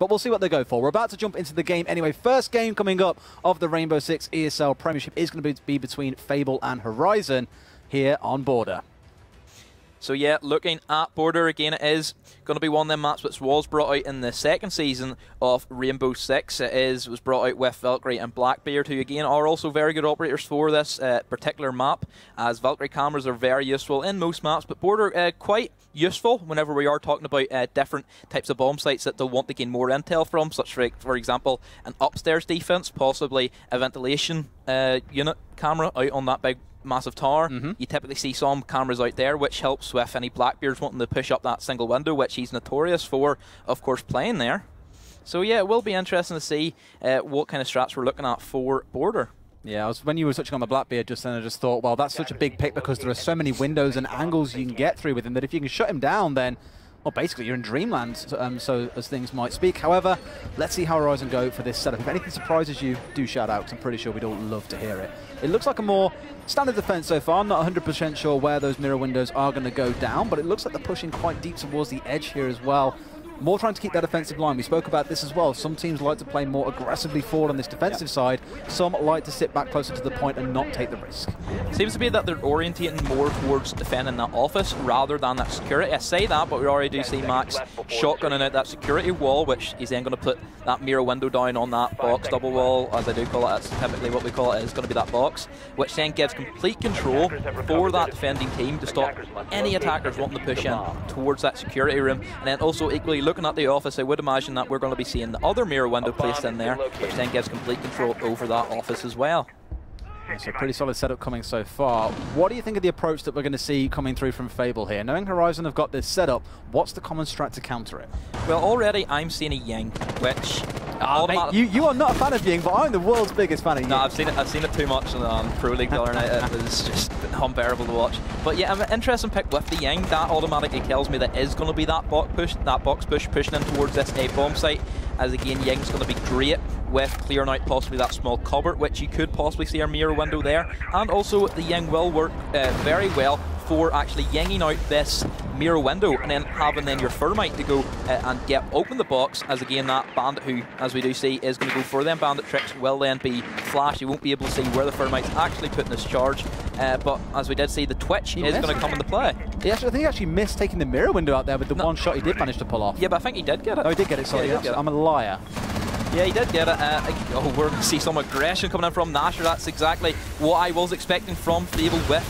but we'll see what they go for. We're about to jump into the game anyway. First game coming up of the Rainbow Six ESL Premiership is going to be between Fable and Horizon here on Border. So yeah, looking at Border again, it is going to be one of them maps which was brought out in the second season of Rainbow Six. It was brought out with Valkyrie and Blackbeard, who again are also very good operators for this particular map, as Valkyrie cameras are very useful in most maps, but Border quite useful whenever we are talking about different types of bomb sites that they'll want to gain more intel from, such for example an upstairs defense, possibly a ventilation unit camera out on that big massive tower. You typically see some cameras out there, which helps with any Blackbeards wanting to push up that single window, which he's notorious for, of course, playing there. So yeah, it will be interesting to see what kind of strats we're looking at for Border. Yeah, when you were touching on the Blackbeard just then, I just thought, well, that's such a big pick because there are so many windows and angles you can get through with him that if you can shut him down, then, well, basically you're in dreamland, so as things might speak. However, let's see how Horizon go for this setup. If anything surprises you, do shout out, because I'm pretty sure we'd all love to hear it. It looks like a more standard defense so far. I'm not 100% sure where those mirror windows are going to go down, but it looks like they're pushing quite deep towards the edge here as well. More trying to keep that defensive line. We spoke about this as well. Some teams like to play more aggressively forward on this defensive side. Some like to sit back closer to the point and not take the risk. Seems to be that they're orientating more towards defending that office rather than that security. I say that, but we already do see Max shotgunning out that security wall, which he's then going to put that mirror window down on that box double wall, as I do call it. That's typically what we call it. It's going to be that box, which then gives complete control for that defending team to stop any attackers wanting to push in towards that security room. And then also equally looking at the office, I would imagine that we're going to be seeing the other mirror window placed in there, which then gives complete control over that office as well. So pretty solid setup coming so far. What do you think of the approach that we're going to see coming through from Fable here? Knowing Horizon have got this setup, what's the common strat to counter it? Well, already I'm seeing a Ying, which... mate, you are not a fan of Ying, but I'm the world's biggest fan of Ying. No, I've seen it too much on Pro League the other night. It was just unbearable to watch. But yeah, an interesting pick with the Ying. That automatically tells me that is going to be that box push pushing in towards this A bomb site. As again, Ying's going to be great with clearing out possibly that small cupboard, which you could possibly see our mirror window there. And also the Ying will work very well for actually yinging out this mirror window and then having your Thermite to go and open the box, as again that bandit, who as we do see is going to go for them bandit tricks, will then be flashed. You won't be able to see where the Thermite's actually putting this charge, but as we did see, the twitch is going to come into play. I think he actually missed taking the mirror window out there with the one shot he did manage to pull off. Yeah, but I think he did get it. Oh, he did get it, sorry. Yeah, I'm a liar. Yeah, he did get it. Oh, we're going to see some aggression coming in from Nasher. That's exactly what I was expecting from Fable with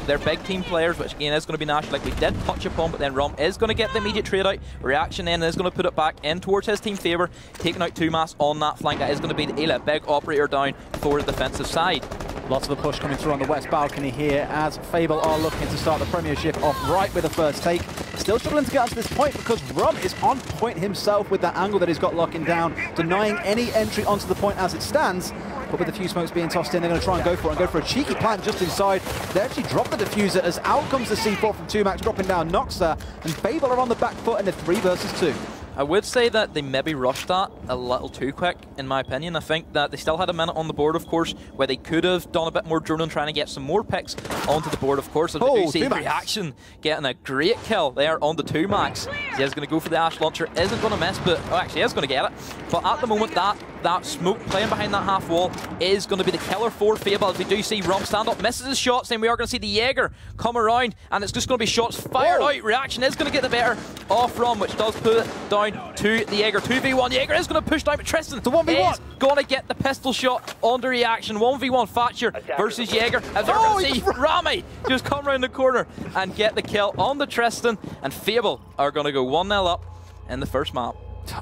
their big team players, which again is going to be Nasher, like we did touch upon, but then Rum is going to get the immediate trade out. Reaction then is going to put it back in towards his team favor, taking out 2mass on that flank. That is going to be the Ela, big operator down for the defensive side. Lots of a push coming through on the west balcony here as Fable are looking to start the Premiership off right with the first take. Still struggling to get onto this point because Rum is on point himself with that angle that he's got locking down, denying any entry onto the point as it stands. But with a few smokes being tossed in, they're going to try and go for it and go for a cheeky plant just inside. They actually drop the diffuser as out comes the C4 from 2max, dropping down Noxa, and Fable are on the back foot in a 3 versus 2. I would say that they maybe rushed that a little too quick, in my opinion. I think that they still had a minute on the board, of course, where they could have done a bit more droning, trying to get some more picks onto the board, of course. As we do see Reaction getting a great kill there on the 2max. He is going to go for the Ash Launcher, isn't going to miss, but actually is going to get it. But at the moment, that smoke playing behind that half wall is going to be the killer for Fable. As we do see Rum stand up, misses his shots, then we are going to see the Jaeger come around, and it's just going to be shots fired out. Reaction is going to get the better off Rum, which does put it down to the Jaeger. 2v1, Jaeger is going to push down, but Tristan is going to get the pistol shot on the Reaction. 1v1 Thatcher versus Jaeger. As we're going to see Rami just come around the corner and get the kill on the Tristan, and Fable are going to go 1-0 up in the first map.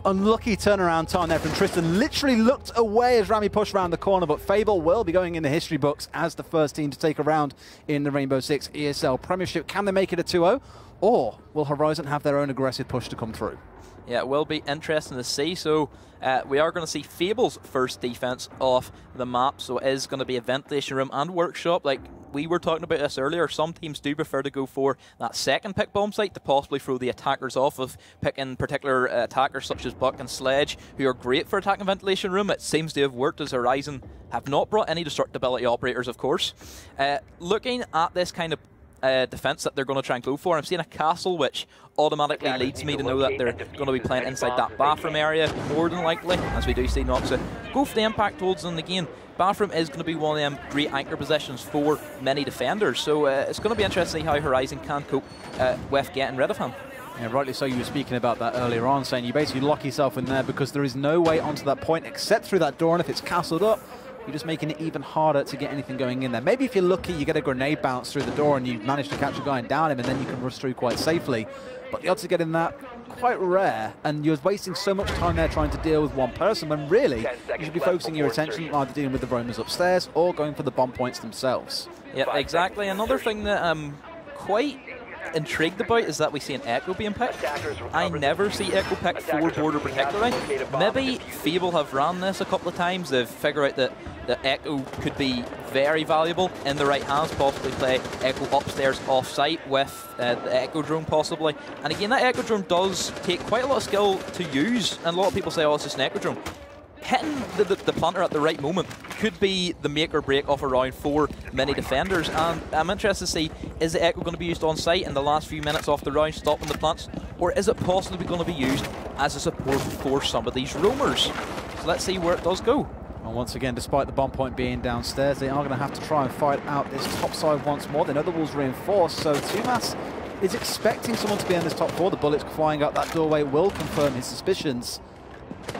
Unlucky turnaround time there from Tristan. Literally looked away as Rami pushed around the corner, but Fable will be going in the history books as the first team to take a round in the Rainbow Six ESL Premiership. Can they make it a 2-0? Or will Horizon have their own aggressive push to come through? Yeah, it will be interesting to see. So we are going to see Fable's first defense off the map. So it is going to be a ventilation room and workshop. Like we were talking about this earlier, some teams do prefer to go for that second pick bomb site to possibly throw the attackers off of picking particular attackers such as Buck and Sledge, who are great for attacking ventilation room. It seems to have worked as Horizon have not brought any destructibility operators, of course. Looking at this kind of defense that they're going to try and go for. I'm seeing a castle, which automatically leads me to know that they're going to be playing inside that bathroom area, more than likely, as we do see Noxa go for the impact holds. And again, bathroom is going to be one of them great anchor positions for many defenders, so it's going to be interesting to see how Horizon can cope with getting rid of him. Yeah, rightly so. You were speaking about that earlier on, saying you basically lock yourself in there because there is no way onto that point except through that door, and if it's castled up, you're just making it even harder to get anything going in there. Maybe if you're lucky, you get a grenade bounce through the door and you manage to catch a guy and down him, and then you can rush through quite safely. But the odds of getting that, quite rare, and you're wasting so much time there trying to deal with one person when really you should be focusing your attention on either dealing with the roamers upstairs or going for the bomb points themselves. Yeah, exactly. Another thing that I'm quite intrigued about is that we see an Echo being picked. I never see Echo picked for border particularly. Maybe Fable have ran this a couple of times. They've figured out that the Echo could be very valuable in the right hands, possibly play Echo upstairs off-site with the Echo drone possibly. And again, that Echo drone does take quite a lot of skill to use, and a lot of people say, oh, it's just an Echo drone. Hitting the planter at the right moment could be the make or break of a round for many defenders, and I'm interested to see, is the Echo going to be used on site in the last few minutes of the round, stopping the plants, or is it possibly going to be used as a support for some of these roamers? So let's see where it does go. And once again, despite the bomb point being downstairs, they are going to have to try and fight out this top side once more. They know the wall's reinforced, so Tumas is expecting someone to be on this top floor. The bullets flying out that doorway will confirm his suspicions.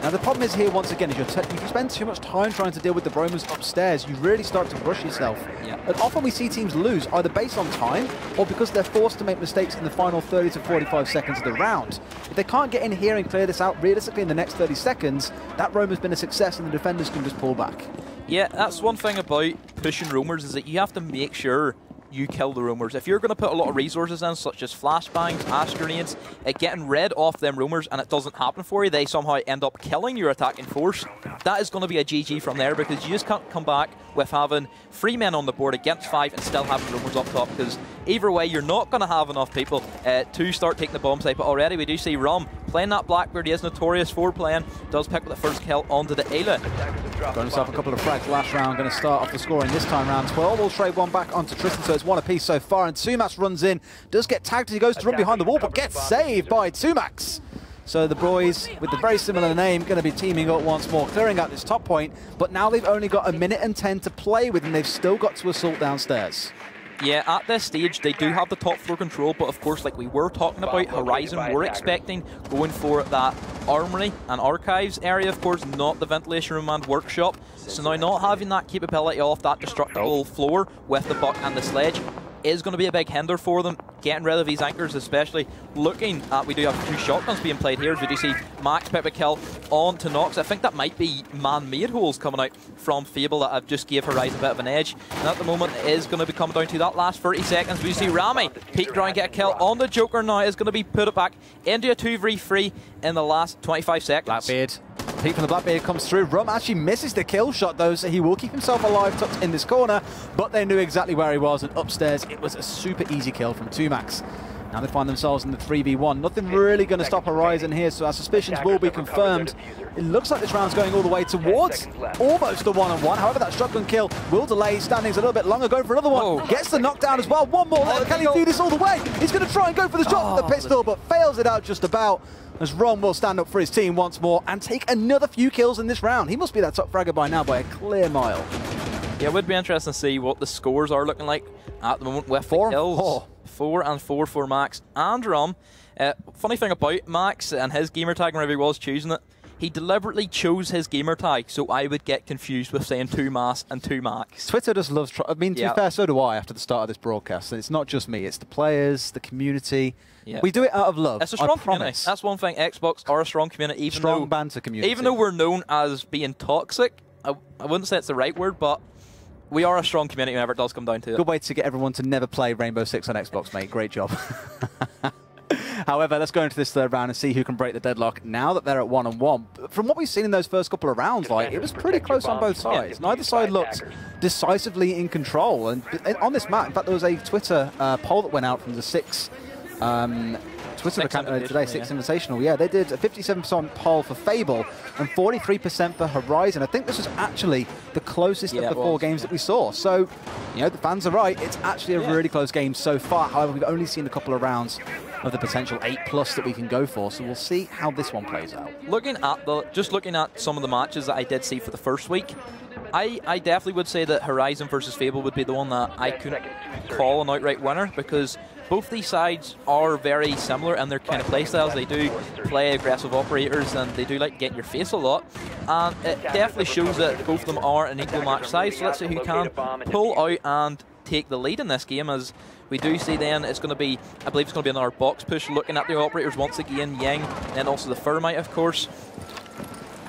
Now the problem is here once again is if you spend too much time trying to deal with the roamers upstairs, you really start to rush yourself. Yeah. And often we see teams lose either based on time or because they're forced to make mistakes in the final 30 to 45 seconds of the round. If they can't get in here and clear this out realistically in the next 30 seconds, that roamer's been a success and the defenders can just pull back. Yeah, that's one thing about pushing roamers, is that you have to make sure you kill the roamers. If you're going to put a lot of resources in, such as flashbangs, ash grenades, getting rid of them roamers, and it doesn't happen for you, they somehow end up killing your attacking force, that is going to be a GG from there, because you just can't come back with having 3 men on the board against 5 and still having roamers up top, because either way you're not going to have enough people to start taking the bomb site. But already we do see Rum playing that Blackbird. He is notorious for playing, does pick up the first kill onto the Ayla. Got himself a couple of frags last round, going to start off the scoring this time round. 12 will trade one back onto Tristan, so it's one apiece so far, and Tumax runs in, does get tagged, he goes to run behind the wall, but gets saved by Tumax. So the boys, with the very similar name, going to be teaming up once more, clearing out this top point, but now they've only got 1 minute and 10 to play with, and they've still got to assault downstairs. Yeah, at this stage, they do have the top floor control, but of course, like we were talking about, Horizon were expecting going for that armory and archives area, of course, not the ventilation room and workshop. So now not having that capability off that destructible floor with the buck and the sledge is going to be a big hinder for them. Getting rid of these anchors, especially looking at, we do have 2 shotguns being played here, as we do see Max pick a kill on to Nox. I think that might be man-made holes coming out from Fable that have just gave Horizon a bit of an edge. And at the moment, it is going to be coming down to that last 30 seconds. We see Rami peek down, get a kill on the Joker now. Is going to be put it back into a 2v3 in the last 25 seconds. Blackbeard. Peek from the Blackbeard comes through. Rum actually misses the kill shot though, so he will keep himself alive tucked in this corner, but they knew exactly where he was, and upstairs it was a super easy kill from Tumax. Now they find themselves in the 3v1. Nothing really going to stop Horizon here, so our suspicions will be confirmed. It looks like this round's going all the way towards almost the 1-on-1. However, that shotgun kill will delay standings a little bit longer. Going for another one. Oh. Gets the knockdown as well. One more. Can he do this all the way? He's going to try and go for the shot with the pistol, but fails it out just about. As Ron will stand up for his team once more and take another few kills in this round. He must be that top fragger by now by a clear mile. Yeah, it would be interesting to see what the scores are looking like at the moment with 4 kills. 4 and 4 for Max and Rom. Funny thing about Max and his gamer tag, whenever he was choosing it, he deliberately chose his gamer tag so I would get confused with saying 2 Mas and 2 Max. Twitter just loves, I mean, to be fair, so do I after the start of this broadcast. And it's not just me, it's the players, the community. Yeah. We do it out of love. It's a strong community. That's one thing. Xbox are a strong community. Strong banter community. Even though we're known as being toxic, I wouldn't say it's the right word, but we are a strong community whenever it does come down to it. Good way to get everyone to never play Rainbow Six on Xbox, mate. Great job. However, let's go into this third round and see who can break the deadlock now that they're at 1-on-1. From what we've seen in those first couple of rounds, like, it was pretty close on both sides. Neither side looked decisively in control. And on this map, in fact, there was a Twitter poll that went out from the 6 Twitter account today, 6 Invitational. Yeah, they did a 57% poll for Fable and 43% for Horizon. I think this was actually the closest of the 4 games that we saw. So, you know, the fans are right. It's actually a really close game so far. However, we've only seen a couple of rounds of the potential 8+ that we can go for. So we'll see how this one plays out. Looking at some of the matches that I did see for the first week, I definitely would say that Horizon versus Fable would be the one that I couldn't call an outright winner, because both these sides are very similar in their kind of play styles. They do play aggressive operators and they do like get in your face a lot, and it definitely shows that both of them are an equal match size. So let's see who can pull out and take the lead in this game, as we do see then it's going to be, I believe it's going to be another box push, looking at the operators once again, Ying, and also the Thermite, of course.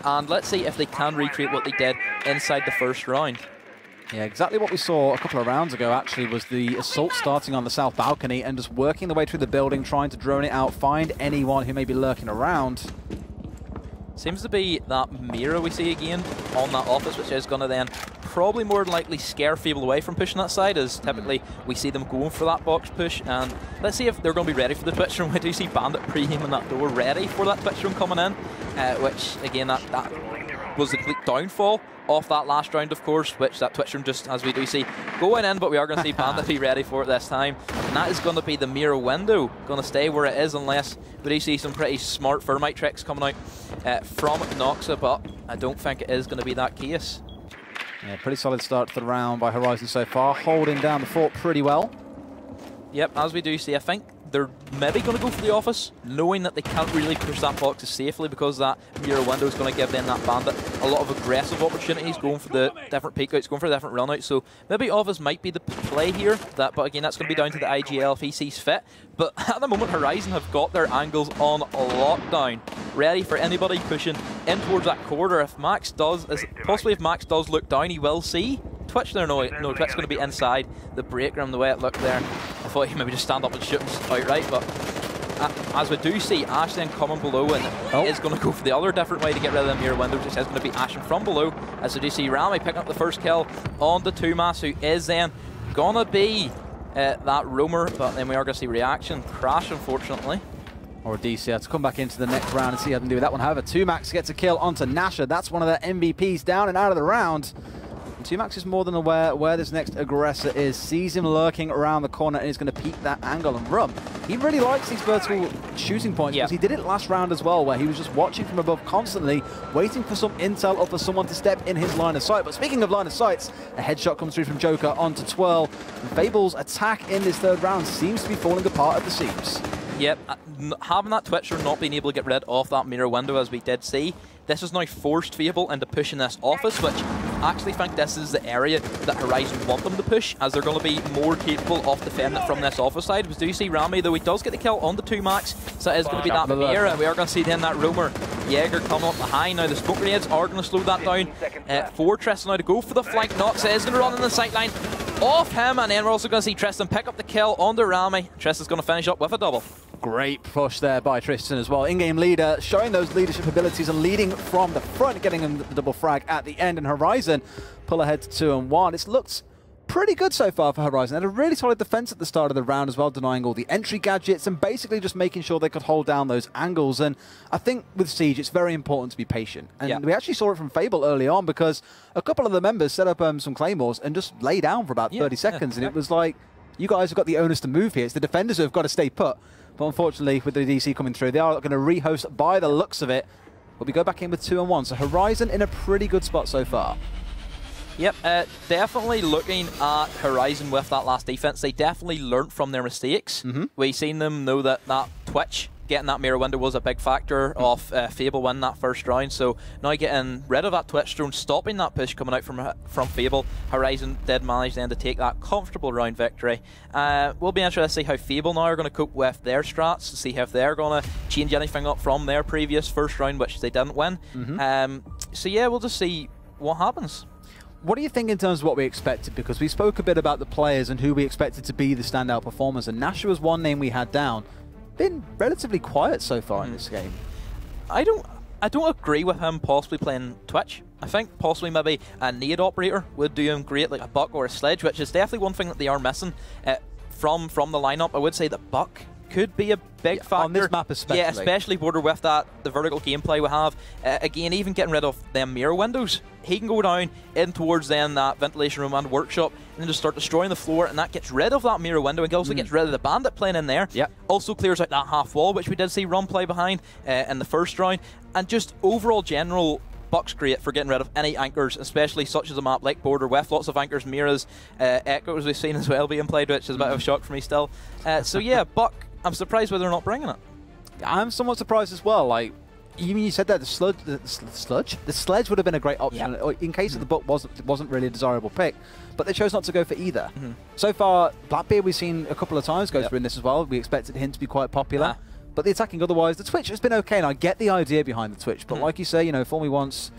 And let's see if they can recreate what they did inside the first round. Yeah, exactly what we saw a couple of rounds ago, actually, was the assault starting on the south balcony and just working the way through the building, trying to drone it out, find anyone who may be lurking around. Seems to be that mirror we see again on that office, which is going to then probably more than likely scare Fable away from pushing that side, as typically we see them going for that box push. And let's see if they're going to be ready for the Twitch room. We do see Bandit pre-aiming that door, ready for that Twitch room coming in, which again, that was the complete downfall off that last round, of course, which that Twitch room just, as we do see, going in, but we are going to see Bandit be ready for it this time. And that is going to be the mirror window, going to stay where it is unless we do see some pretty smart Thermite tricks coming out from Noxa, but I don't think it is going to be that case. Yeah, pretty solid start to the round by Horizon so far, holding down the fort pretty well. Yep, as we do see, I think they're maybe going to go for the office, knowing that they can't really push that box safely, because that mirror window is going to give them, that Bandit, a lot of aggressive opportunities, going for the different peek outs, going for the different run outs. So maybe office might be the play here, but again, that's going to be down to the IGL if he sees fit. But at the moment, Horizon have got their angles on lockdown, ready for anybody pushing in towards that corridor. If Max does, possibly if Max does look down, he will see Twitch there. No, Twitch's going to be inside the break room the way it looked there. I thought he maybe just stand up and shoot outright, but as we do see Ash then coming below, and is going to go for the other different way to get rid of the mirror window, which is going to be Ashing from below, as we do see Rami picking up the first kill on the Tumas, who is then going to be that roamer, but then we are going to see Reaction crash, unfortunately. Or DC to come back into the next round and see how they can do with that one. However, Tumax gets a kill onto Nasher. That's one of their MVPs down and out of the round. Tumax is more than aware where this next aggressor is, sees him lurking around the corner and is going to peek that angle and run. He really likes these vertical shooting points, because he did it last round as well, where he was just watching from above constantly, waiting for some intel or for someone to step in his line of sight. But speaking of line of sights, a headshot comes through from Joker onto Twirl. And Fable's attack in this third round seems to be falling apart at the seams. Yep, having that Twitcher not being able to get rid of that mirror window, as we did see, this has now forced Fable into pushing this office, which I actually think this is the area that Horizon want them to push, as they're going to be more capable of defending it from this office side. We do see Rami, though he does get the kill on the 2max, so it is going to be that mirror, and we are going to see then that roamer Jaeger coming up behind. Now the smoke grenades are going to slow that down. For Tristan now to go for the flank. Nox is going to run in the sight line off him, and then we're also going to see Tristan pick up the kill on the Rami. Tristan's going to finish up with a double. Great push there by Tristan as well. In-game leader, showing those leadership abilities and leading from the front, getting him the double frag at the end. And Horizon pull ahead to 2-1. It's looked pretty good so far for Horizon. They had a really solid defense at the start of the round as well, denying all the entry gadgets and basically just making sure they could hold down those angles. And I think with Siege, it's very important to be patient. And we actually saw it from Fable early on, because a couple of the members set up some claymores and just lay down for about 30 seconds. And it was like, you guys have got the onus to move here. It's the defenders who have got to stay put. But unfortunately, with the DC coming through, they are going to rehost by the looks of it. But we go back in with 2-1. So Horizon in a pretty good spot so far. Yep, definitely looking at Horizon with that last defense. They definitely learnt from their mistakes. We've seen them know that Twitch, getting that mirror window, was a big factor of Fable winning that first round. So now getting rid of that Twitch drone, stopping that push coming out from Fable, Horizon did manage then to take that comfortable round victory. We'll be interested to see how Fable now are going to cope with their strats, to see if they're going to change anything up from their previous first round, which they didn't win. So yeah, we'll just see what happens. What do you think in terms of what we expected? Because we spoke a bit about the players and who we expected to be the standout performers, and Nasher was one name we had down. Been relatively quiet so far in this game. I don't agree with him possibly playing Twitch. I think possibly maybe a nade operator would do him great, like a Buck or a Sledge, which is definitely one thing that they are missing from the lineup. I would say that Buck could be a big factor. On this map especially. Yeah, especially border with the vertical gameplay we have. Again, even getting rid of them mirror windows. He can go down in towards then that ventilation room and workshop and then just start destroying the floor, and that gets rid of that mirror window and also gets rid of the bandit playing in there. Yep. Also clears out that half wall, which we did see Ron play behind in the first round. And just overall general, Buck's great for getting rid of any anchors, especially such as a map like Border with lots of anchors, mirrors, echoes we've seen as well being played, which is a bit of a shock for me still. So yeah, Buck, I'm surprised why they're not bringing it. I'm somewhat surprised as well. Like, you said that the sledge would have been a great option in case of the Buck wasn't really a desirable pick, but they chose not to go for either. So far, Blackbeard we've seen a couple of times go through in this as well. We expected him to be quite popular. But the attacking otherwise, the Twitch has been okay, and I get the idea behind the Twitch, but like you say, you know, fool me once,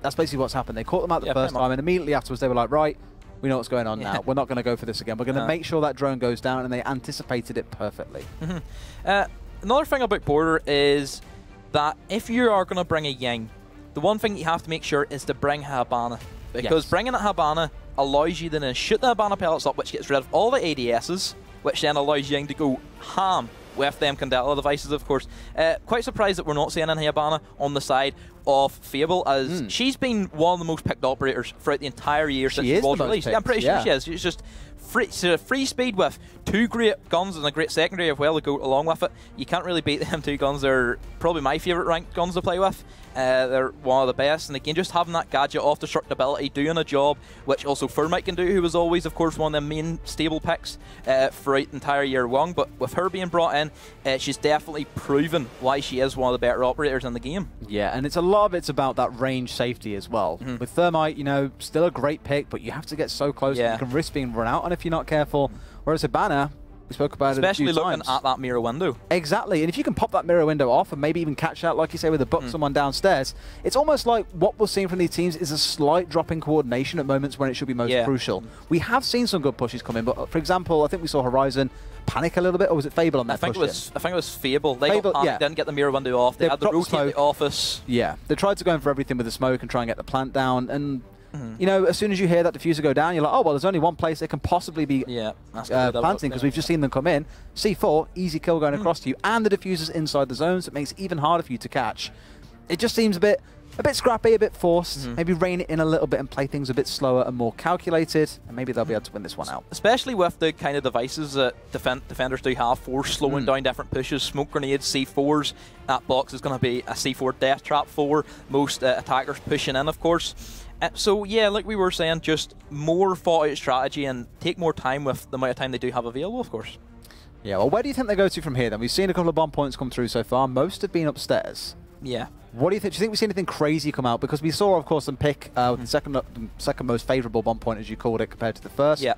that's basically what's happened. They caught them out the first time, and immediately afterwards they were like, right, we know what's going on now. We're not going to go for this again. We're going to make sure that drone goes down, and they anticipated it perfectly. Another thing about Border is that if you are going to bring a Ying, the one thing you have to make sure is to bring Habana. Because bringing a Habana allows you then to shoot the Habana pellets up, which gets rid of all the ADSs, which then allows Ying to go ham with them Candela devices, of course. Quite surprised that we're not seeing any Habana on the side of Fable, as she's been one of the most picked operators throughout the entire year since she was released. Yeah, I'm pretty sure she is. She's just free speed with 2 great guns and a great secondary as well to go along with it. You can't really beat them 2 guns. They're probably my favourite ranked guns to play with. They're one of the best, and again, just having that gadget off destructibility, doing a job, which also Furmite can do, who was always, of course, one of the main stable picks throughout the entire year one. But with her being brought in, she's definitely proven why she is one of the better operators in the game. Yeah, and it's a lot of it's about that range safety as well. With Thermite, you know, still a great pick, but you have to get so close that you can risk being run out on if you're not careful. Whereas a banner, we spoke about especially it a few looking times. at that mirror window. Exactly, and if you can pop that mirror window off and maybe even catch out, like you say, with a Buck someone downstairs, it's almost like what we're seeing from these teams is a slight drop in coordination at moments when it should be most crucial. We have seen some good pushes come in, but for example, I think we saw Horizon panic a little bit, or was it Fable on that push? I think it was Fable. They got panicked, didn't get the mirror window off. They had the rotate in the office. Yeah, they tried to go in for everything with the smoke and try and get the plant down, and you know, as soon as you hear that diffuser go down, you're like, oh, well, there's only one place they can possibly be planting, because we've just seen them come in. C4, easy kill going across to you, and the diffuser's inside the zone, so it makes it even harder for you to catch. It just seems a bit scrappy, a bit forced. Maybe rein it in a little bit and play things a bit slower and more calculated, and maybe they'll be able to win this one out. Especially with the kind of devices that defenders do have for slowing down different pushes, smoke grenades, C4s. That box is going to be a C4 death trap for most attackers pushing in, of course. So yeah, like we were saying, just more thought out strategy and take more time with the amount of time they do have available, of course. Yeah, well, where do you think they go to from here then? We've seen a couple of bomb points come through so far. Most have been upstairs. Yeah. What do you think? Do you think we've seen anything crazy come out? Because we saw, of course, them pick the second most favourable bomb point, as you called it, compared to the first. Yeah.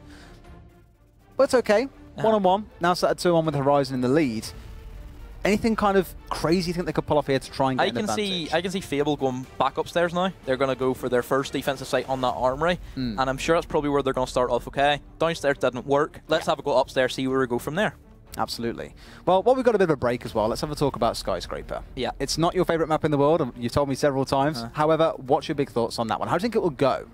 But it's okay. 1-on-1. Now set at 2-on with Horizon in the lead. Anything kind of crazy you think they could pull off here to try and get an advantage? I can see Fable going back upstairs now. They're going to go for their first defensive site on that armory, and I'm sure that's probably where they're going to start off. Okay, downstairs didn't work. Let's have a go upstairs, see where we go from there. Absolutely. Well, while we've got a bit of a break as well, let's have a talk about Skyscraper. Yeah. It's not your favourite map in the world, you've told me several times. However, what's your big thoughts on that one? How do you think it will go?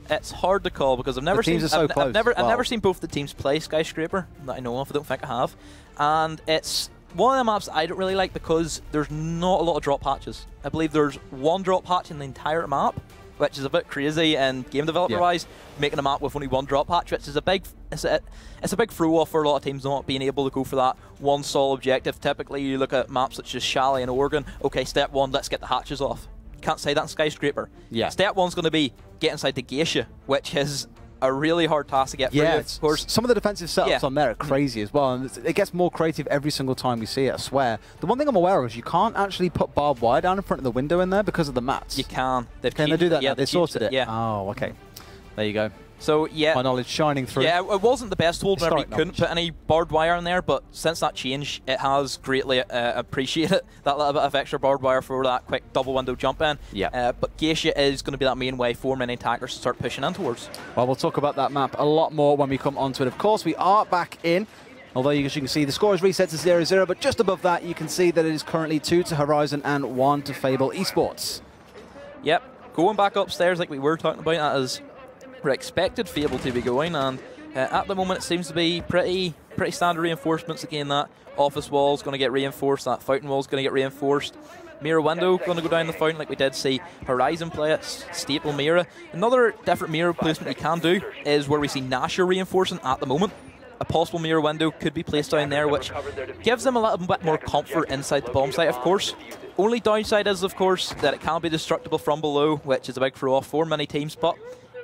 It's hard to call because I've never seen. I've never seen both the teams play Skyscraper that I know of. I don't think I have, and it's one of the maps I don't really like because there's not a lot of drop patches. I believe there's 1 drop patch in the entire map, which is a bit crazy and game developer-wise, making a map with only 1 drop patch, which is a big it's a big throw-off for a lot of teams not being able to go for that one sole objective. Typically, you look at maps such as Chalet and Oregon. Okay, step 1, let's get the hatches off. Can't say that in Skyscraper. Yeah. Step 1's going to be get inside the geisha, which is a really hard task to get through. Of course, some of the defensive setups on there are crazy as well, and it gets more creative every single time we see it, I swear. The one thing I'm aware of is you can't actually put barbed wire down in front of the window in there because of the mats. You can. Can they do that now? They sorted it? Yeah. Oh, okay. There you go. So, yeah. My knowledge shining through. Yeah, it wasn't the best tool whenever you couldn't put any barbed wire in there, but since that change, it has greatly appreciated that little bit of extra barbed wire for that quick double window jump in. Yeah. But Geisha is going to be that main way for many attackers to start pushing in towards. Well, we'll talk about that map a lot more when we come onto it. Of course, we are back in. Although, as you can see, the score is reset to 0-0, but just above that, you can see that it is currently 2 to Horizon and 1 to Fable Esports. Yep. Going back upstairs like we were talking about, that is... we expected Fable to be going, and at the moment it seems to be pretty pretty standard reinforcements. Again, that office wall is going to get reinforced, that fountain wall is going to get reinforced. Mirror window going to go down the fountain like we did see Horizon play it, staple mirror. Another different mirror placement you can do is where we see Nasher reinforcing at the moment. A possible mirror window could be placed down there, which gives them a little bit more comfort inside the bomb site, of course. Only downside is, of course, that it can be destructible from below, which is a big throw-off for many teams, but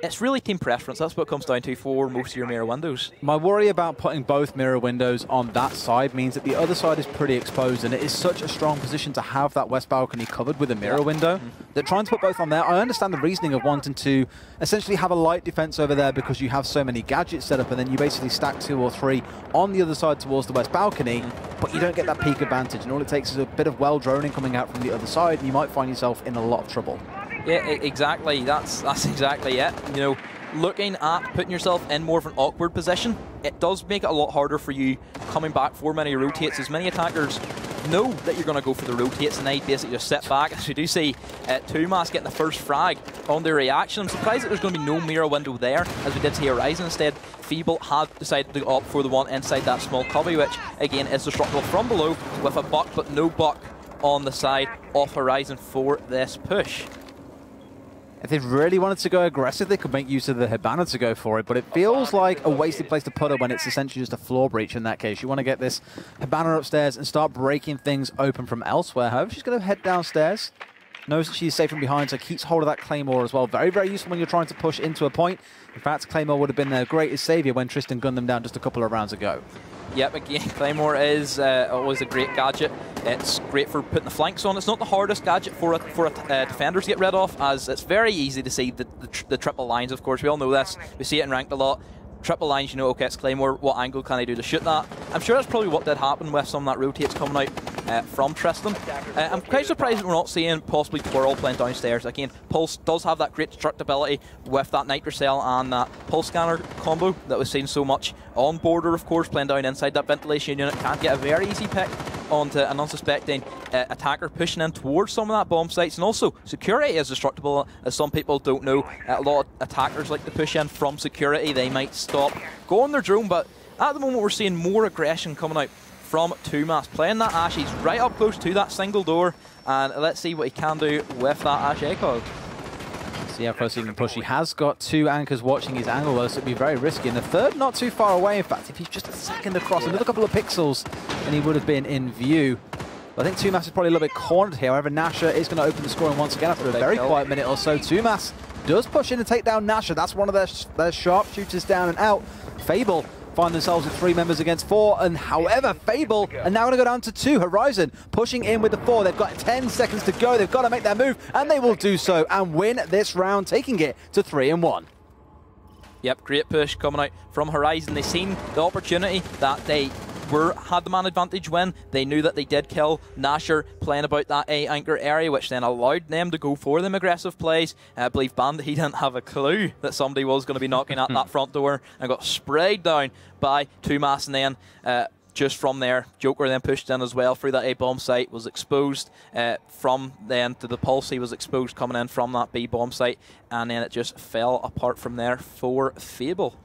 it's really team preference. That's what it comes down to for most of your mirror windows. My worry about putting both mirror windows on that side means that the other side is pretty exposed, and it is such a strong position to have that west balcony covered with a mirror window. They're trying to put both on there. I understand the reasoning of wanting to essentially have a light defense over there because you have so many gadgets set up, and then you basically stack 2 or 3 on the other side towards the west balcony, but you don't get that peak advantage, and all it takes is a bit of well droning coming out from the other side, and you might find yourself in a lot of trouble. Yeah, exactly. That's exactly it. You know, looking at putting yourself in more of an awkward position, it does make it a lot harder for you coming back for many rotates, as many attackers know that you're going to go for the rotates, and they basically just sit back. As we do see Tumas getting the first frag on their reaction. I'm surprised that there's going to be no mirror window there, as we did see Horizon. Instead, Fable had decided to opt for the one inside that small cubby, which again is destructible from below with a buck, but no buck on the side of Horizon for this push. If they really wanted to go aggressive, they could make use of the Hibana to go for it, but it feels like a wasted place to put it when it's essentially just a floor breach in that case. You want to get this Hibana upstairs and start breaking things open from elsewhere. However, she's going to head downstairs. Knows that she's safe from behind, so keeps hold of that Claymore as well. Very, very useful when you're trying to push into a point. In fact, Claymore would have been their greatest saviour when Tristan gunned them down just a couple of rounds ago. Yep, again, Claymore is always a great gadget. It's great for putting the flanks on. It's not the hardest gadget for a defender to get rid of, as it's very easy to see the triple lines, of course. We all know this. We see it in ranked a lot. Triple lines, you know, okay, it's Claymore. What angle can I do to shoot that? I'm sure that's probably what did happen with some of that rotates coming out from Tristan. I'm quite surprised that we're not seeing possibly Twirl playing downstairs. Again, Pulse does have that great destructibility with that Nitrocell and that Pulse Scanner combo that we've seen so much on Border, of course, playing down inside that ventilation unit. Can get a very easy pick onto an unsuspecting attacker pushing in towards some of that bomb sites. And also, security is destructible, as some people don't know. A lot of attackers like to push in from security. They might stop, go on their drone, but at the moment we're seeing more aggression coming out from Tumas, playing that Ash. He's right up close to that single door, and let's see what he can do with that Ash ACOG. See how close he can push. He has got 2 anchors watching his angle, though, so it'd be very risky. And the third not too far away, in fact. If he's just a second across, another couple of pixels, then he would have been in view. But I think Tumas is probably a little bit cornered here. However, Nasher is going to open the scoring once again after a very quiet minute or so. Tumas does push in and take down Nasher. That's one of their sharpshooters down and out. Fable find themselves with 3 members against 4, and however, Fable are now going to go down to 2. Horizon pushing in with the 4. They've got 10 seconds to go. They've got to make their move, and they will do so and win this round, taking it to 3-1. Yep, great push coming out from Horizon. They seen the opportunity that they had the man advantage when they knew that they did kill Nasher playing about that A anchor area, which then allowed them to go for them aggressive plays. I believe Bandit, he didn't have a clue that somebody was going to be knocking at that front door and got sprayed down by Tumas, and then just from there, Joker then pushed in as well through that A bomb site, was exposed from then to the Pulse. He was exposed coming in from that B bomb site, and then it just fell apart from there for Fable.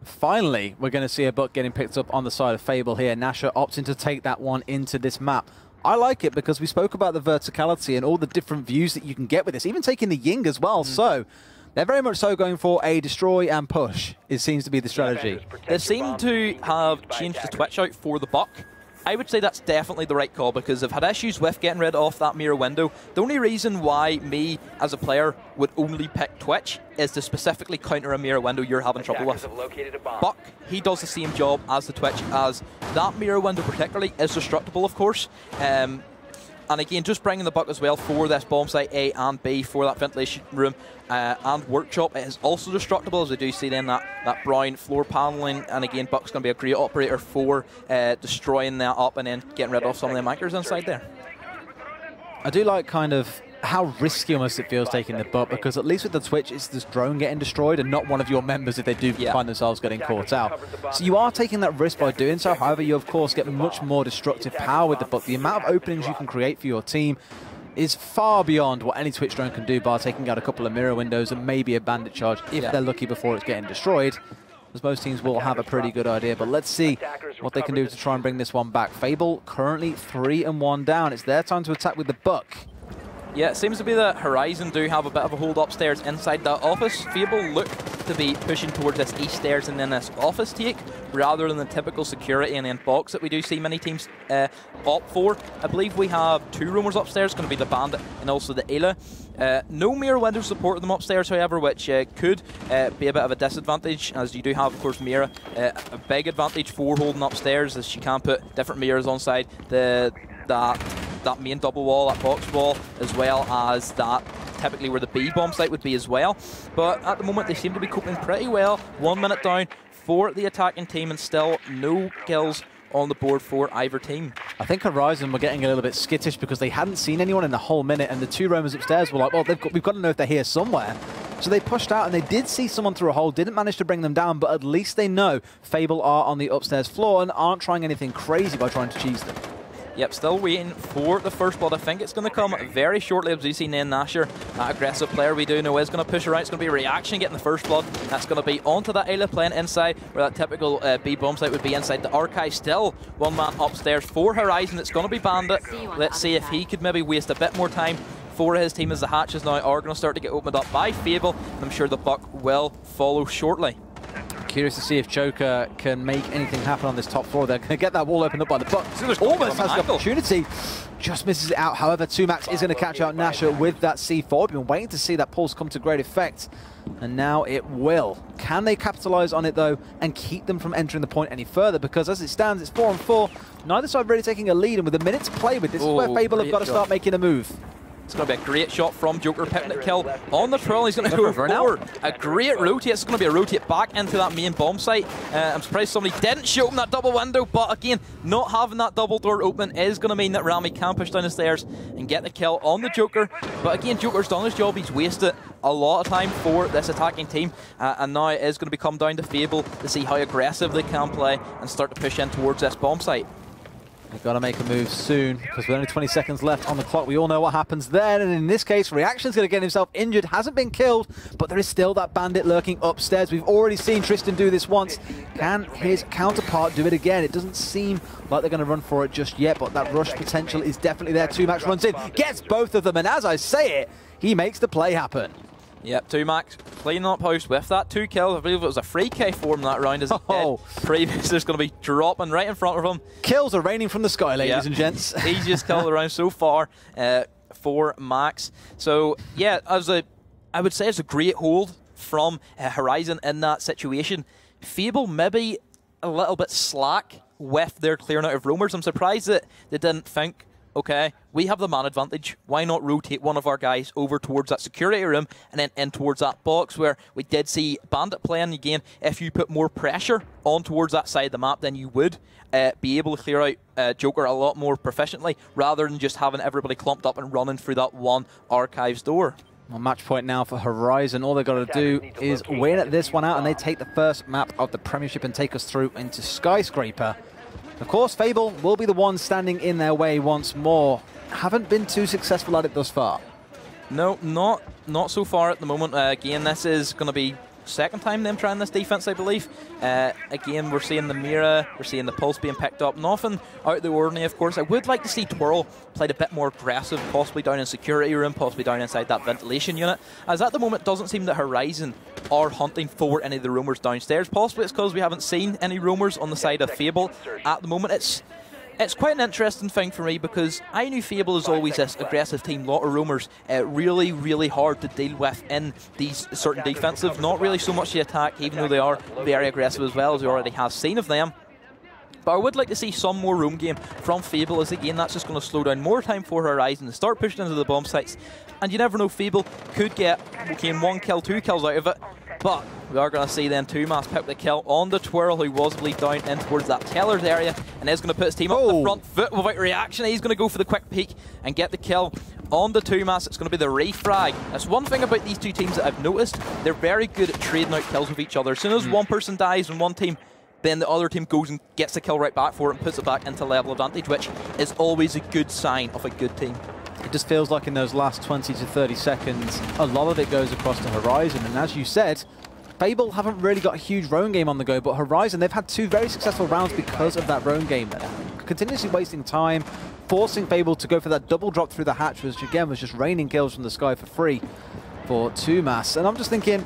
Finally, we're going to see a buck getting picked up on the side of Fable here. Nasher opting to take that one into this map. I like it because we spoke about the verticality and all the different views that you can get with this, even taking the Ying as well. So they're very much so going for a destroy and push. It seems to be the strategy. They seem to have changed the twitch out for the buck. I would say that's definitely the right call, because I've had issues with getting rid of that mirror window. The only reason why me, as a player, would only pick Twitch is to specifically counter a mirror window you're having trouble with. Buck, he does the same job as the Twitch, as that mirror window particularly is destructible, of course. And again, just bringing the buck as well for this bomb site A and B for that ventilation room and workshop. It is also destructible, as we do see then that brown floor paneling. And again, Buck's going to be a great operator for destroying that up and then getting rid of some of the anchors inside there. I do like kind of how risky almost it feels taking the butt, because at least with the Twitch, it's this drone getting destroyed and not one of your members if they do find themselves getting caught out. So you are taking that risk by doing so. However, you of course get much more destructive power with the butt. The amount of openings you can create for your team is far beyond what any Twitch drone can do by taking out a couple of mirror windows and maybe a bandit charge if they're lucky before it's getting destroyed. as most teams will have a pretty good idea. But let's see what they can do to try and bring this one back. Fable currently 3-1 down. It's their time to attack with the Buck. Yeah, it seems to be that Horizon do have a bit of a hold upstairs inside that office. Fable look to be pushing towards this east stairs and then this office take, rather than the typical security and then box that we do see many teams opt for. I believe we have 2 roamers upstairs, going to be the Bandit and also the Ayla. No mirror window support them upstairs, however, which could be a bit of a disadvantage, as you do have, of course, Mira. A big advantage for holding upstairs, as she can put different mirrors on side that main double wall, that box wall, as well as that typically where the B bomb site would be as well. But at the moment they seem to be coping pretty well. 1 minute down for the attacking team and still no kills on the board for either team. I think Horizon were getting a little bit skittish because they hadn't seen anyone in the whole minute, and the 2 roamers upstairs were like, well, we've got to know if they're here somewhere. So they pushed out, and they did see someone through a hole, didn't manage to bring them down, but at least they know Fable are on the upstairs floor and aren't trying anything crazy by trying to cheese them. Yep, still waiting for the first blood. I think it's going to come very shortly, as we see Nain Nasher, that aggressive player we do know is going to push around. It's going to be a reaction getting the first blood. That's going to be onto that Ayla playing inside, where that typical B bomb site would be inside the archive. Still 1 man upstairs for Horizon. It's going to be Bandit. Let's see if he could maybe waste a bit more time for his team, as the hatches now are going to start to get opened up by Fable, and I'm sure the Buck will follow shortly. Curious to see if Joker can make anything happen on this top floor. They're going to get that wall opened up by the Buck. Almost has the opportunity. Just misses it out. However, 2max is going to catch out Nasher with that C4. We've been waiting to see that pulse come to great effect, and now it will. Can they capitalize on it, though, and keep them from entering the point any further? Because as it stands, it's 4-4. Neither side really taking a lead, and with a minute to play with, this is where Fable have got to start making a move. It's going to be a great shot from Joker, picking the kill on the twirl. He's going to go for a great rotate. It's going to be a rotate back into that main bomb site. I'm surprised somebody didn't shoot him that double window, but again, not having that double door open is going to mean that Rami can push down the stairs and get the kill on the Joker. But again, Joker's done his job. He's wasted a lot of time for this attacking team, and now it is going to become down to Fable to see how aggressive they can play and start to push in towards this bomb site. They've got to make a move soon, because with only 20 seconds left on the clock, we all know what happens then. And in this case, Reaction's going to get himself injured. Hasn't been killed, but there is still that Bandit lurking upstairs. We've already seen Tristan do this once. Can his counterpart do it again? It doesn't seem like they're going to run for it just yet, but that rush potential is definitely there. 2max runs in, gets both of them, and as I say it, he makes the play happen. Yep, 2max cleaning up house with that 2 kills. I believe it was a free K for him that round, as it did. Previous is going to be dropping right in front of him. Kills are raining from the sky, ladies and gents. Easiest kill of the round so far for Max. So yeah, I would say it's a great hold from Horizon in that situation. Fable maybe a little bit slack with their clearing out of roamers. I'm surprised that they didn't think, okay, we have the man advantage. Why not rotate one of our guys over towards that security room and then in towards that box where we did see Bandit playing. Again, if you put more pressure on towards that side of the map, then you would be able to clear out Joker a lot more proficiently, rather than just having everybody clumped up and running through that one archives door. Well, match point now for Horizon. All they've got to do is win this one out, and they take the first map of the Premiership and take us through into Skyscraper. Of course, Fable will be the one standing in their way once more. Haven't been too successful at it thus far. No, not so far at the moment. Again, this is going to be second time them trying this defense, I believe. Again, we're seeing the Mira, we're seeing the Pulse being picked up. Nothing out of the ordinary, of course. I would like to see Twirl played a bit more aggressive, possibly down in security room, possibly down inside that ventilation unit. As at the moment, it doesn't seem that Horizon are hunting for any of the roamers downstairs. Possibly it's because we haven't seen any roamers on the side of Fable at the moment. It's quite an interesting thing for me, because I knew Fable is always this aggressive team, lot of roamers, really, really hard to deal with in these certain defensive, not really so much the attack, even though they are very aggressive as well, as we already have seen of them. But I would like to see some more roam game from Fable, as again, that's just going to slow down more time for Horizon to start pushing into the bomb sites. And you never know, Fable could get 1 kill, 2 kills out of it. But we are going to see then 2max pick the kill on the Twirl, who was bleed down in towards that Teller's area, and is going to put his team up the front foot without reaction. He's going to go for the quick peek and get the kill on the 2max. It's going to be the refrag. That's one thing about these two teams that I've noticed. They're very good at trading out kills with each other. As soon as one person dies in one team, then the other team goes and gets the kill right back for it and puts it back into level advantage, which is always a good sign of a good team. It just feels like in those last 20 to 30 seconds, a lot of it goes across to Horizon. And as you said, Fable haven't really got a huge roam game on the go, but Horizon, they've had 2 very successful rounds because of that roam game. Continuously wasting time, forcing Fable to go for that double drop through the hatch, which again was just raining kills from the sky for free for 2mas. And I'm just thinking,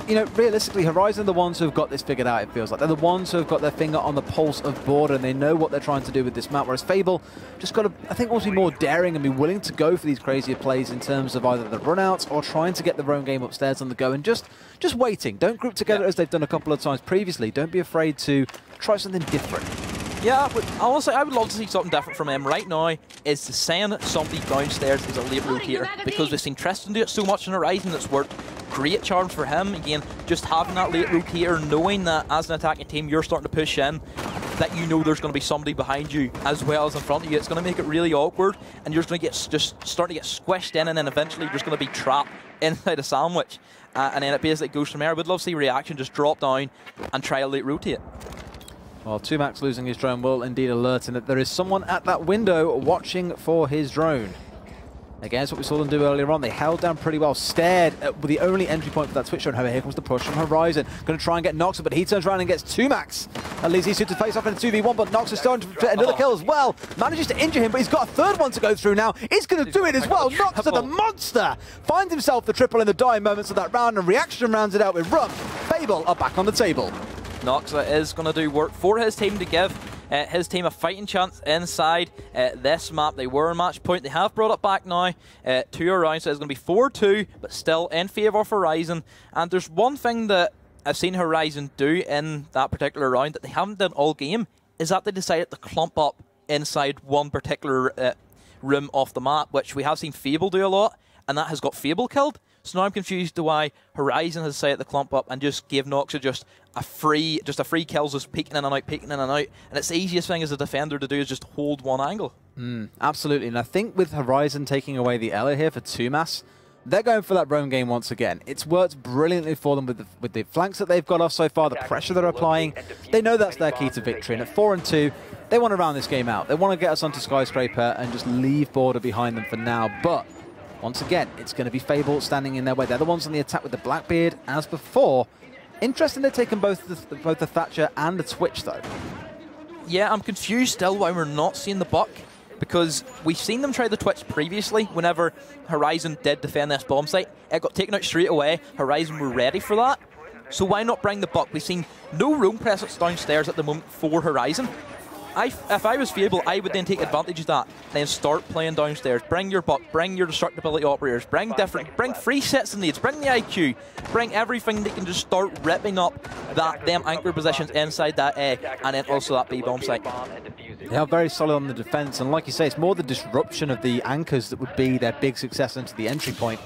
you know, realistically, Horizon are the ones who have got this figured out, it feels like. They're the ones who have got their finger on the pulse of border, and they know what they're trying to do with this map, whereas Fable just got to, I think, also be more daring and be willing to go for these crazier plays in terms of either the runouts or trying to get the roam game upstairs on the go and just waiting. Don't group together as they've done a couple of times previously. Don't be afraid to try something different. Yeah, but honestly, I would love to see something different from him right now, is to send somebody downstairs as a late rotator, because we've seen Tristan do it so much in Horizon. It's worked great charm for him. Again, just having that late rotator, knowing that as an attacking team you're starting to push in, that you know there's going to be somebody behind you as well as in front of you. It's going to make it really awkward, and you're going to get starting to get squished in, and then eventually you're just going to be trapped inside a sandwich, and then it basically goes from there. I would love to see Reaction just drop down and try a late rotate. Well, 2max losing his drone will indeed alert him that there is someone at that window watching for his drone. Again, that's what we saw them do earlier on. They held down pretty well, stared at the only entry point for that Twitch drone. However, here comes the push from Horizon. Going to try and get Nox, but he turns around and gets 2max. At least he's to face off in a 2v1, but Nox is starting to get another kill as well. Manages to injure him, but he's got a third one to go through now. He's going to do it as well. Nox to the monster. Finds himself the triple in the dying moments of that round, and Reaction rounds it out with Rum. Fable are back on the table. Nox is going to do work for his team to give his team a fighting chance inside this map. They were on match point. They have brought it back now 2 rounds, so it's going to be 4-2, but still in favour of Horizon. And there's one thing that I've seen Horizon do in that particular round that they haven't done all game, is that they decided to clump up inside one particular room off the map, which we have seen Fable do a lot, and that has got Fable killed. So now I'm confused to why Horizon has decided to clump up and just give Noxa just a free kills, just peeking in and out, and it's the easiest thing as a defender to do is just hold one angle. Absolutely, and I think with Horizon taking away the Elo here for 2mas, they're going for that roam game once again. It's worked brilliantly for them with the flanks that they've got off so far, the pressure they're applying. They know that's their key to victory, and at 4-2, they want to round this game out. They want to get us onto Skyscraper and just leave border behind them for now, but once again, it's going to be Fable standing in their way. They're the ones on the attack with the Blackbeard, as before. Interesting they're taking both the Thatcher and the Twitch, though. Yeah, I'm confused still why we're not seeing the Buck, because we've seen them try the Twitch previously whenever Horizon did defend this bomb site. It got taken out straight away. Horizon were ready for that. So why not bring the Buck? We've seen no roam presence downstairs at the moment for Horizon. If I was Fable, I would then take advantage of that, then start playing downstairs. Bring your Buck, bring your destructibility operators, bring free sets and needs, bring the IQ, bring everything that can just start ripping up them anchor positions inside that A, and then also that B bomb site. They are very solid on the defense, and like you say, it's more the disruption of the anchors that would be their big success into the entry point.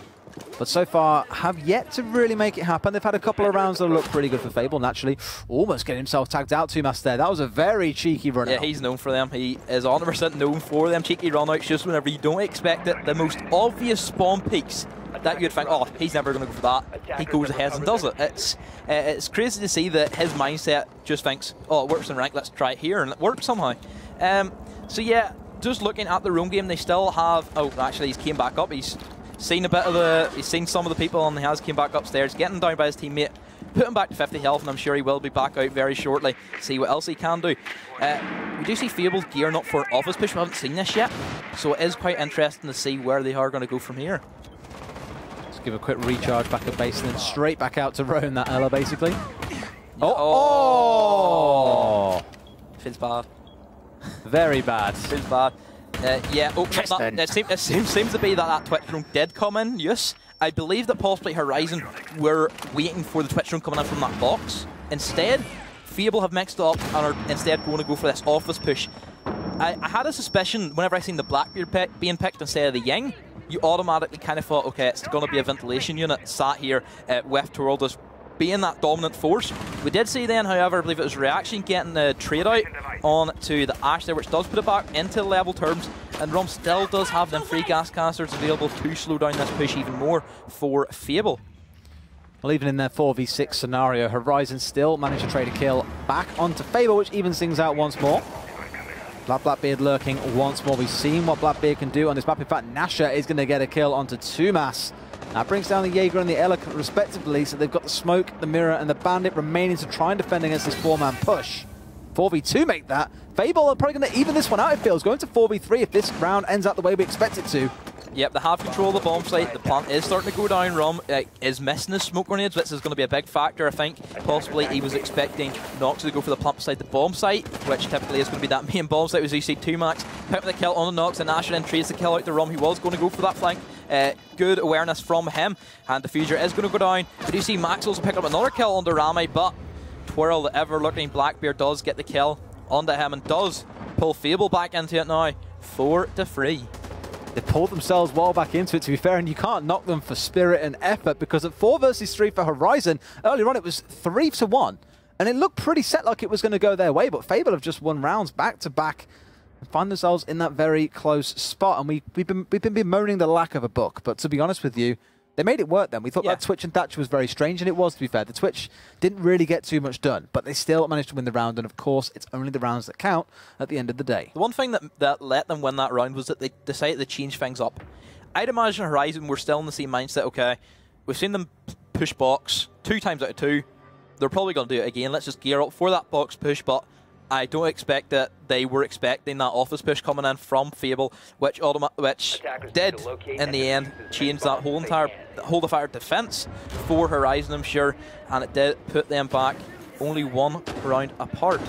But so far, have yet to really make it happen. They've had a couple of rounds that look pretty good for Fable, naturally. Almost getting himself tagged out 2mas there. That was a very cheeky run out. Yeah, he's known for them. He is 100% known for them cheeky run-outs, just whenever you don't expect it. The most obvious spawn peaks that you'd think, oh, he's never going to go for that. He goes ahead and does it. It's crazy to see that his mindset just thinks, oh, it works in rank, let's try it here, and it works somehow. So yeah, just looking at the roam game, they still have, oh, actually he's came back up. He's seen he's seen some of the people, and he has came back upstairs, getting down by his teammate, put him back to 50 health, and I'm sure he will be back out very shortly, see what else he can do. We do see Fable's gearing up for an office push. We haven't seen this yet, so it is quite interesting to see where they are going to go from here. Let's give a quick recharge back at base, and then straight back out to roam that Ella, basically. Oh! Feels bad. Very bad. Feels bad. Yeah, it seems to be that Twitch room did come in, yes. I believe that possibly Horizon were waiting for the Twitch room coming in from that box. Instead, Fable have mixed it up and are instead going to go for this office push. I had a suspicion whenever I seen the Blackbeard being picked instead of the Ying, you automatically kind of thought, okay, it's going to be a ventilation unit sat here with Toraldus being that dominant force. We did see then, however, I believe it was Reaction getting the trade out on to the Ash there, which does put it back into level terms, and Rum still does have them free gas canisters available to slow down this push even more for Fable. Well, even in their 4v6 scenario, Horizon still managed to trade a kill back onto Fable, which evens things out once more. Blackbeard lurking once more. We've seen what Blackbeard can do on this map. In fact, Nasha is going to get a kill onto 2mas. That brings down the Jaeger and the Eloquent respectively, so they've got the Smoke, the Mirror, and the Bandit remaining to try and defend against this 4-man push. 4v2 make that. Fable are probably going to even this one out, it feels. Going to 4v3 if this round ends out the way we expect it to. Yep, they have control of the bomb site. The plant is starting to go down. Rum is missing his smoke grenades, which is going to be a big factor, I think. Possibly he was expecting Nox to go for the plant beside the bomb site, which typically is going to be that main bomb site, as you see 2max. Pick up the kill on the Nox, and Asher then trades the kill out to Rum. He was going to go for that flank. Good awareness from him, and Diffuser is going to go down. But you see Max also pick up another kill onto Rami, but Twirl, the ever-looking Blackbeard, does get the kill onto him and does pull Fable back into it now. 4-3. They pulled themselves well back into it, to be fair, and you can't knock them for spirit and effort, because at 4 versus 3 for Horizon, earlier on it was 3-1, and it looked pretty set like it was going to go their way, but Fable have just won rounds back-to-back and find themselves in that very close spot, and we've been bemoaning the lack of a book, but to be honest with you, they made it work then. We thought that Twitch and Thatcher was very strange, and it was, to be fair. The Twitch didn't really get too much done, but they still managed to win the round, and of course, it's only the rounds that count at the end of the day. The one thing that let them win that round was that they decided to change things up. I'd imagine Horizon were still in the same mindset, okay, we've seen them push box 2 times out of 2. They're probably going to do it again. Let's just gear up for that box push, but I don't expect that they were expecting that office push coming in from Fable, which did, in the end, change that whole entire defense for Horizon, I'm sure, and it did put them back only 1 round apart.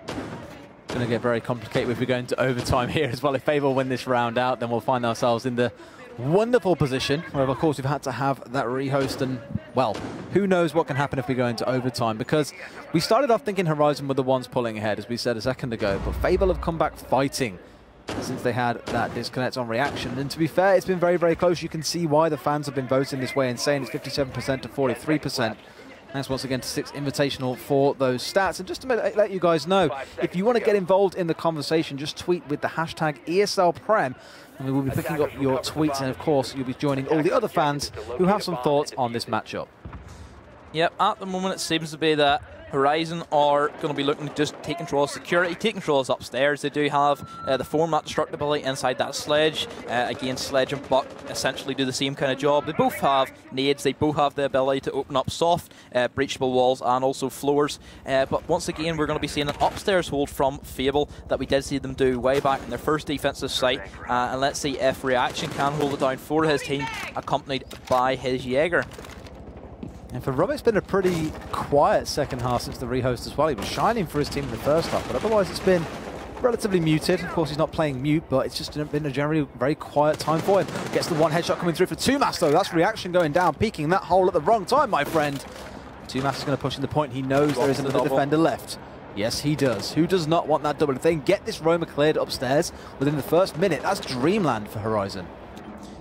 It's going to get very complicated if we go into overtime here as well. If Fable win this round out, then we'll find ourselves in the wonderful position where, of course, we've had to have that rehost, and, well, who knows what can happen if we go into overtime, because we started off thinking Horizon were the ones pulling ahead, as we said a second ago, but Fable have come back fighting since they had that disconnect on reaction, and to be fair, it's been very, very close. You can see why the fans have been voting this way and saying it's 57% to 43%. Thanks once again to 6 Invitational for those stats. And just to let you guys know, if you want to get involved in the conversation, just tweet with the hashtag ESL Prem, and we will be picking up your tweets, and of course you'll be joining all the other fans who have some thoughts on this matchup. Yep, at the moment it seems to be that Horizon are going to be looking to just take control of security, take control of upstairs. They do have the format destructibility inside that sledge. Again, Sledge and Buck essentially do the same kind of job. They both have nades, they both have the ability to open up soft, breachable walls and also floors. But once again, we're going to be seeing an upstairs hold from Fable that we did see them do way back in their first defensive site. And let's see if Reaction can hold it down for his team, accompanied by his Jaeger. And for Rum, it's been a pretty quiet second half since the rehost as well. He was shining for his team in the first half, but otherwise it's been relatively muted. Of course, he's not playing mute, but it's just been a generally very quiet time for him. Gets the 1 headshot coming through for 2max, though. That's Reaction going down, peeking that hole at the wrong time, my friend. 2max is going to push in the point. He knows there is another defender left. Yes, he does. Who does not want that double? If they can get this Roma cleared upstairs within the first minute, that's dreamland for Horizon.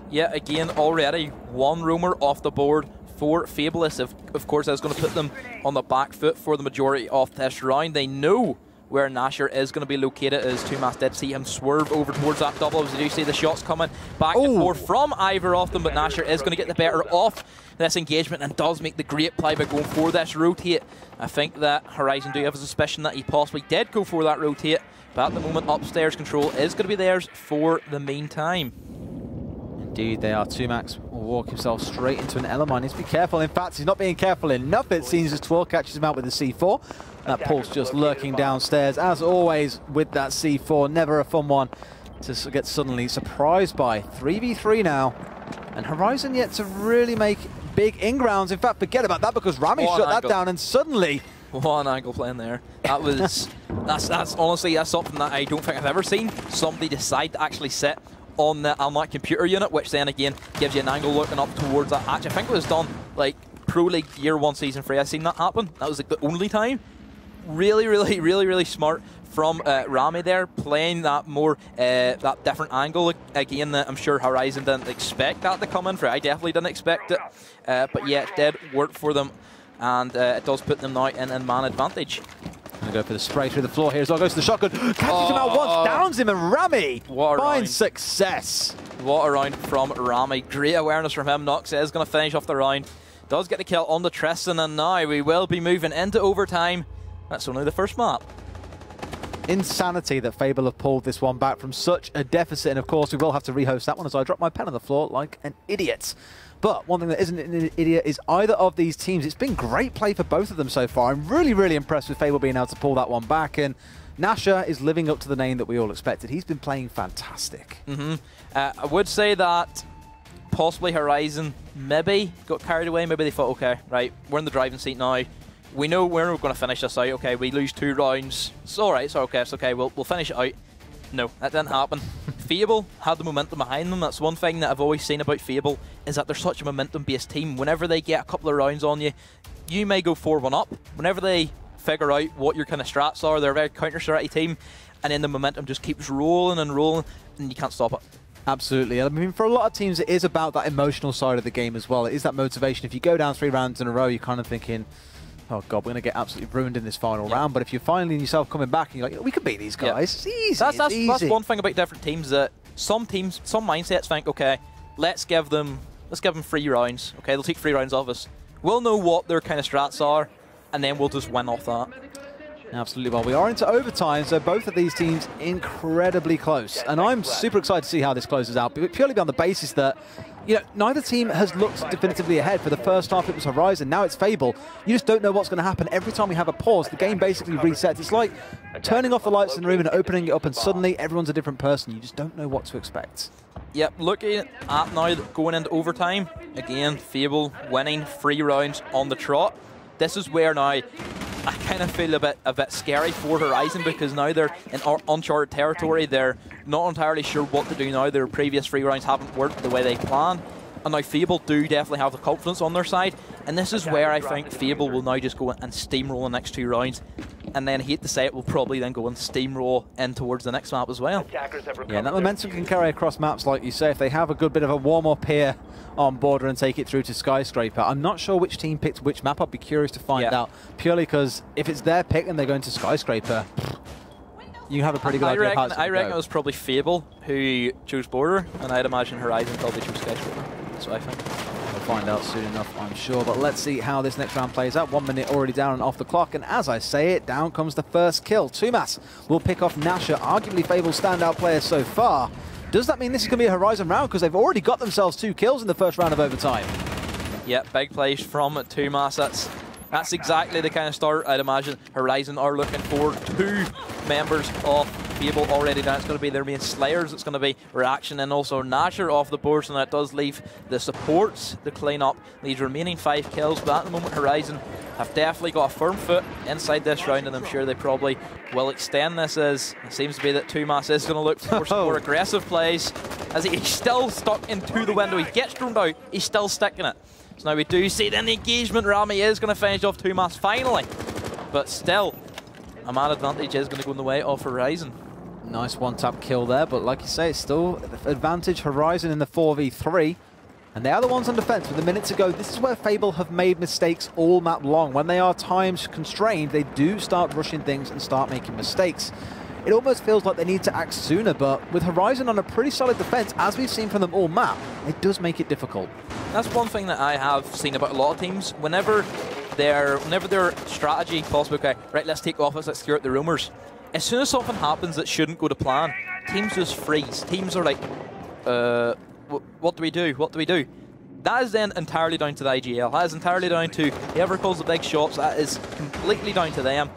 Yeah, again, already 1 roamer off the board for Fabulous. Of course, that's going to put them on the back foot for the majority of this round. They know where Nasher is going to be located, as 2max did see him swerve over towards that double. As you do see the shots coming back and forth from Ivor off them, but Nasher is going to get the better off this engagement and does make the great play by going for this rotate. I think that Horizon do have a suspicion that he possibly did go for that rotate, but at the moment upstairs control is going to be theirs for the meantime. Indeed, they are. 2max will walk himself straight into an Element. Needs to be careful. In fact, he's not being careful enough, it seems, as Twirl catches him out with the C4. That Pulse just lurking downstairs, as always, with that C4. Never a fun one to get suddenly surprised by. 3v3 now, and Horizon yet to really make big ingrounds. In fact, forget about that, because Rami shut that down, and suddenly... One angle playing there. That was... that's honestly, that's something that I don't think I've ever seen somebody decide to actually sit on the Almac computer unit, which then again gives you an angle looking up towards that hatch. I think it was done like Pro League Year 1 Season 3. I've seen that happen. That was like the only time. Really smart from Rami there, playing that more, that different angle. Again, I'm sure Horizon didn't expect that to come in for. I definitely didn't expect it. But yeah, it did work for them, and it does put them now in man advantage. Gonna go for the spray through the floor here as well. Goes to the shotgun. Catches him out once, downs him, and Rami finds success. What a round from Rami. Great awareness from him. Nox is going to finish off the round. Does get the kill on the Tristan, and now we will be moving into overtime. That's only the first map. Insanity that Fable have pulled this one back from such a deficit, and of course we will have to rehost that one as I drop my pen on the floor like an idiot. But one thing that isn't an idiot is either of these teams. It's been great play for both of them so far. I'm really, really impressed with Fable being able to pull that one back, and Nasha is living up to the name that we all expected. He's been playing fantastic. I would say that possibly Horizon maybe got carried away. Maybe they thought, okay, right, we're in the driving seat now. We know we're going to finish this out. Okay, we lose 2 rounds. It's all right. It's okay. It's okay. We'll finish it out. No, that didn't happen. Fable had the momentum behind them. That's one thing that I've always seen about Fable, is that they're such a momentum-based team. Whenever they get a couple of rounds on you, you may go 4-1 up. Whenever they figure out what your kind of strats are, they're a very counter-stratty team, and then the momentum just keeps rolling and rolling, and you can't stop it. Absolutely. I mean, for a lot of teams, it is about that emotional side of the game as well. It is that motivation. If you go down 3 rounds in a row, you're kind of thinking, oh God, we're going to get absolutely ruined in this final round. But if you're finding yourself coming back and you're like, we can beat these guys. It's easy. That's one thing about different teams, that some teams, some mindsets think, okay, let's give them 3 rounds. Okay, they'll take 3 rounds off us. We'll know what their kind of strats are, and then we'll just win off that. Absolutely. Well, we are into overtime, so both of these teams incredibly close. And I'm super excited to see how this closes out, purely on the basis that, you know, neither team has looked definitively ahead. For the first half, it was Horizon. Now it's Fable. You just don't know what's going to happen. Every time we have a pause, the game basically resets. It's like turning off the lights in the room and opening it up, and suddenly everyone's a different person. You just don't know what to expect. Yep, looking at now going into overtime, again, Fable winning 3 rounds on the trot. This is where now I kind of feel a bit scary for Horizon, because now they're in uncharted territory. They're not entirely sure what to do now. Their previous 3 rounds haven't worked the way they planned. And now Fable do definitely have the confidence on their side. And this is where I think Fable will now just go and steamroll the next 2 rounds. And then, I hate to say it, will probably then go and steamroll in towards the next map as well. Yeah, and that momentum can carry across maps, like you say, if they have a good bit of a warm-up here on Border and take it through to Skyscraper. I'm not sure which team picked which map. I'd be curious to find out, purely because if it's their pick and they're going to Skyscraper, you have a pretty good idea of how it's going to go. I reckon it was probably Fable who chose Border, and I'd imagine Horizon probably chose Skyscraper. That's what I think. We'll find out soon enough, I'm sure. But let's see how this next round plays out. 1 minute already down and off the clock. And as I say it, down comes the first kill. Tumas will pick off Nasha, arguably Fable's standout player so far. Does that mean this is going to be a Horizon round? Because they've already got themselves 2 kills in the first round of overtime. Yeah, big plays from Tumas. That's exactly the kind of start I'd imagine Horizon are looking for. 2 members of Fable already down. It's going to be their main Slayers. It's going to be Reaction and also Nasher off the board, so that does leave the supports to clean up these remaining 5 kills. But at the moment, Horizon have definitely got a firm foot inside this round, and I'm sure they probably will extend this, as it seems to be that Tumas is going to look for some more aggressive plays, as he's still stuck into the window. He gets thrown out, he's still sticking it. So now we do see then the engagement. Rami is going to finish off Tumas finally, but still a man advantage is going to go in the way of Horizon. Nice one-tap kill there, but like you say, it's still advantage Horizon in the 4v3. And they are the ones on defense with a minute to go. This is where Fable have made mistakes all map long. When they are time constrained, they do start rushing things and start making mistakes. It almost feels like they need to act sooner, but with Horizon on a pretty solid defense, as we've seen from them all map, it does make it difficult. That's one thing that I have seen about a lot of teams. Whenever their strategy possibly, okay, right, let's take office, let's clear out the rumours. As soon as something happens that shouldn't go to plan, teams just freeze. Teams are like, what do we do? What do we do? That is then entirely down to the IGL. That is entirely down to whoever calls the big shots. That is completely down to them.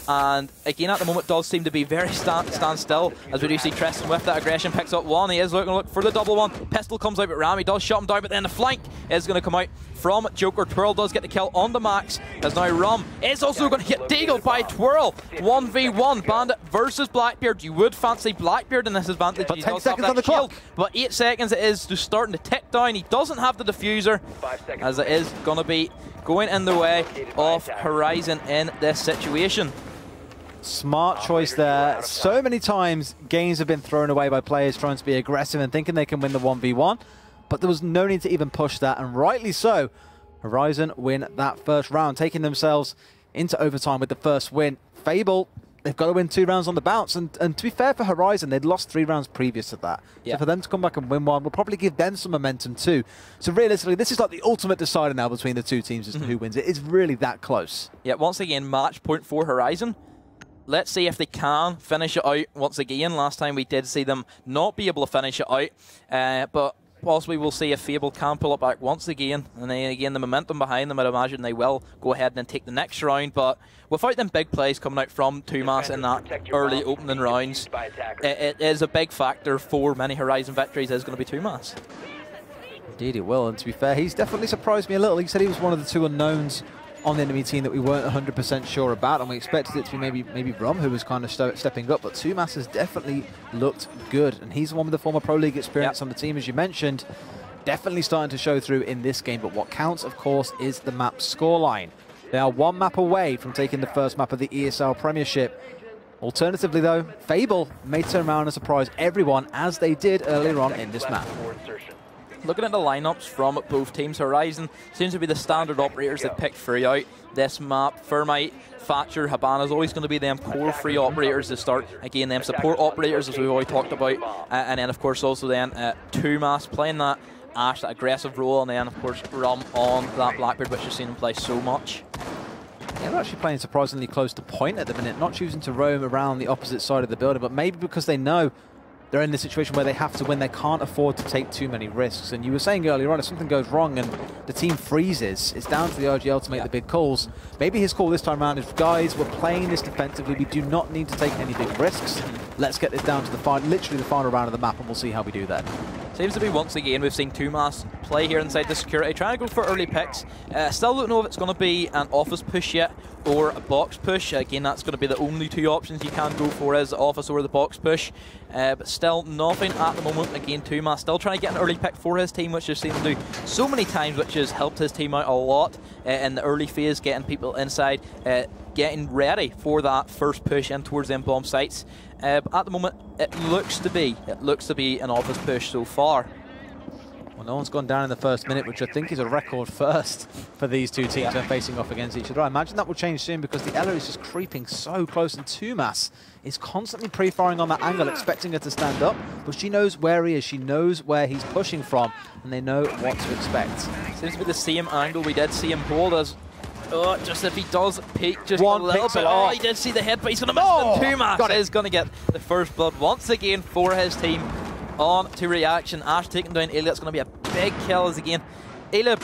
And again, at the moment, does seem to be very standstill, as we do see Tristan with that aggression, picks up 1. He is looking to look for the double one. Pistol comes out, but Rami does shut him down, but then the flank is going to come out from Joker. Twirl does get the kill on the Max, as now Rum is also going to get deagled by Twirl. 1v1, Bandit versus Blackbeard. You would fancy Blackbeard in this advantage. But he 10 does seconds have on the that shield, clock. but 8 seconds it is just starting to tick down. He doesn't have the diffuser, as it is going to be going in the way of Horizon in this situation. Smart choice there. So many times games have been thrown away by players trying to be aggressive and thinking they can win the 1v1, but there was no need to even push that, and rightly so. Horizon win that first round, taking themselves into overtime with the first win. Fable, they've got to win 2 rounds on the bounce, and to be fair for Horizon, they'd lost 3 rounds previous to that. So for them to come back and win 1 will probably give them some momentum too. So realistically, this is like the ultimate decider now between the 2 teams as to who wins. It is really that close. Yeah, once again, match point for Horizon. let's see if they can finish it out once again. Last time we did see them not be able to finish it out, but possibly we'll see if Fable can pull it back once again. And then again, the momentum behind them, I'd imagine they will go ahead and then take the next round. But without them big plays coming out from Tumas in that early opening rounds, it is a big factor for many Horizon victories is going to be Tumas. Indeed it will, and to be fair, he's definitely surprised me a little. He said he was one of the 2 unknowns on the enemy team that we weren't 100% sure about, and we expected it to be maybe Rum who was kind of stepping up, but Tumas has definitely looked good, and he's the one with the former Pro League experience on the team, as you mentioned. Definitely starting to show through in this game, but what counts, of course, is the map scoreline. They are 1 map away from taking the first map of the ESL Premiership. Alternatively, though, Fable may turn around and surprise everyone, as they did earlier on in this map. Looking at the lineups from both teams, Horizon seems to be the standard operators they've picked throughout this map. Thermite, Thatcher, Habana is always going to be them core 3 operators to start. Again, them support operators, as we've already talked about. And then, of course, also then Tumas playing that Ash, that aggressive role. And then, of course, Rum on that Blackbeard, which you've seen him play so much. Yeah, they're actually playing surprisingly close to point at the minute, not choosing to roam around the opposite side of the building, but maybe because they know they're in the situation where they have to win. They can't afford to take too many risks. And you were saying earlier on, if something goes wrong and the team freezes, it's down to the RGL to make the big calls. Maybe his call this time around is, guys, we're playing this defensively. We do not need to take any big risks. Let's get this down to the final, literally the final round of the map, and we'll see how we do that. Seems to be once again we've seen Tumas play here inside the security, trying to go for early picks. Still don't know if it's going to be an office push yet or a box push. Again, that's going to be the only 2 options you can go for, is the office or the box push. But still nothing at the moment. Again, Tumas still trying to get an early pick for his team, which you've seen him do so many times, which has helped his team out a lot in the early phase, getting people inside, getting ready for that first push in towards them bomb sites. But at the moment, it looks to be an office push so far. Well, no one's gone down in the first minute, which I think is a record first for these 2 teams when facing off against each other. I imagine that will change soon because the Ella is just creeping so close, and Tumas is constantly pre-firing on that angle, expecting her to stand up, but she knows where he is, she knows where he's pushing from, and they know what to expect. Seems to be the same angle we did see him hold as. Oh, just if he does peek just a little bit. Oh, he did see the hit, but he's going to miss it. Tumas is going to get the first blood once again for his team. On to reaction. Ash taking down Ayla. It's going to be a big kill as again. Ayla,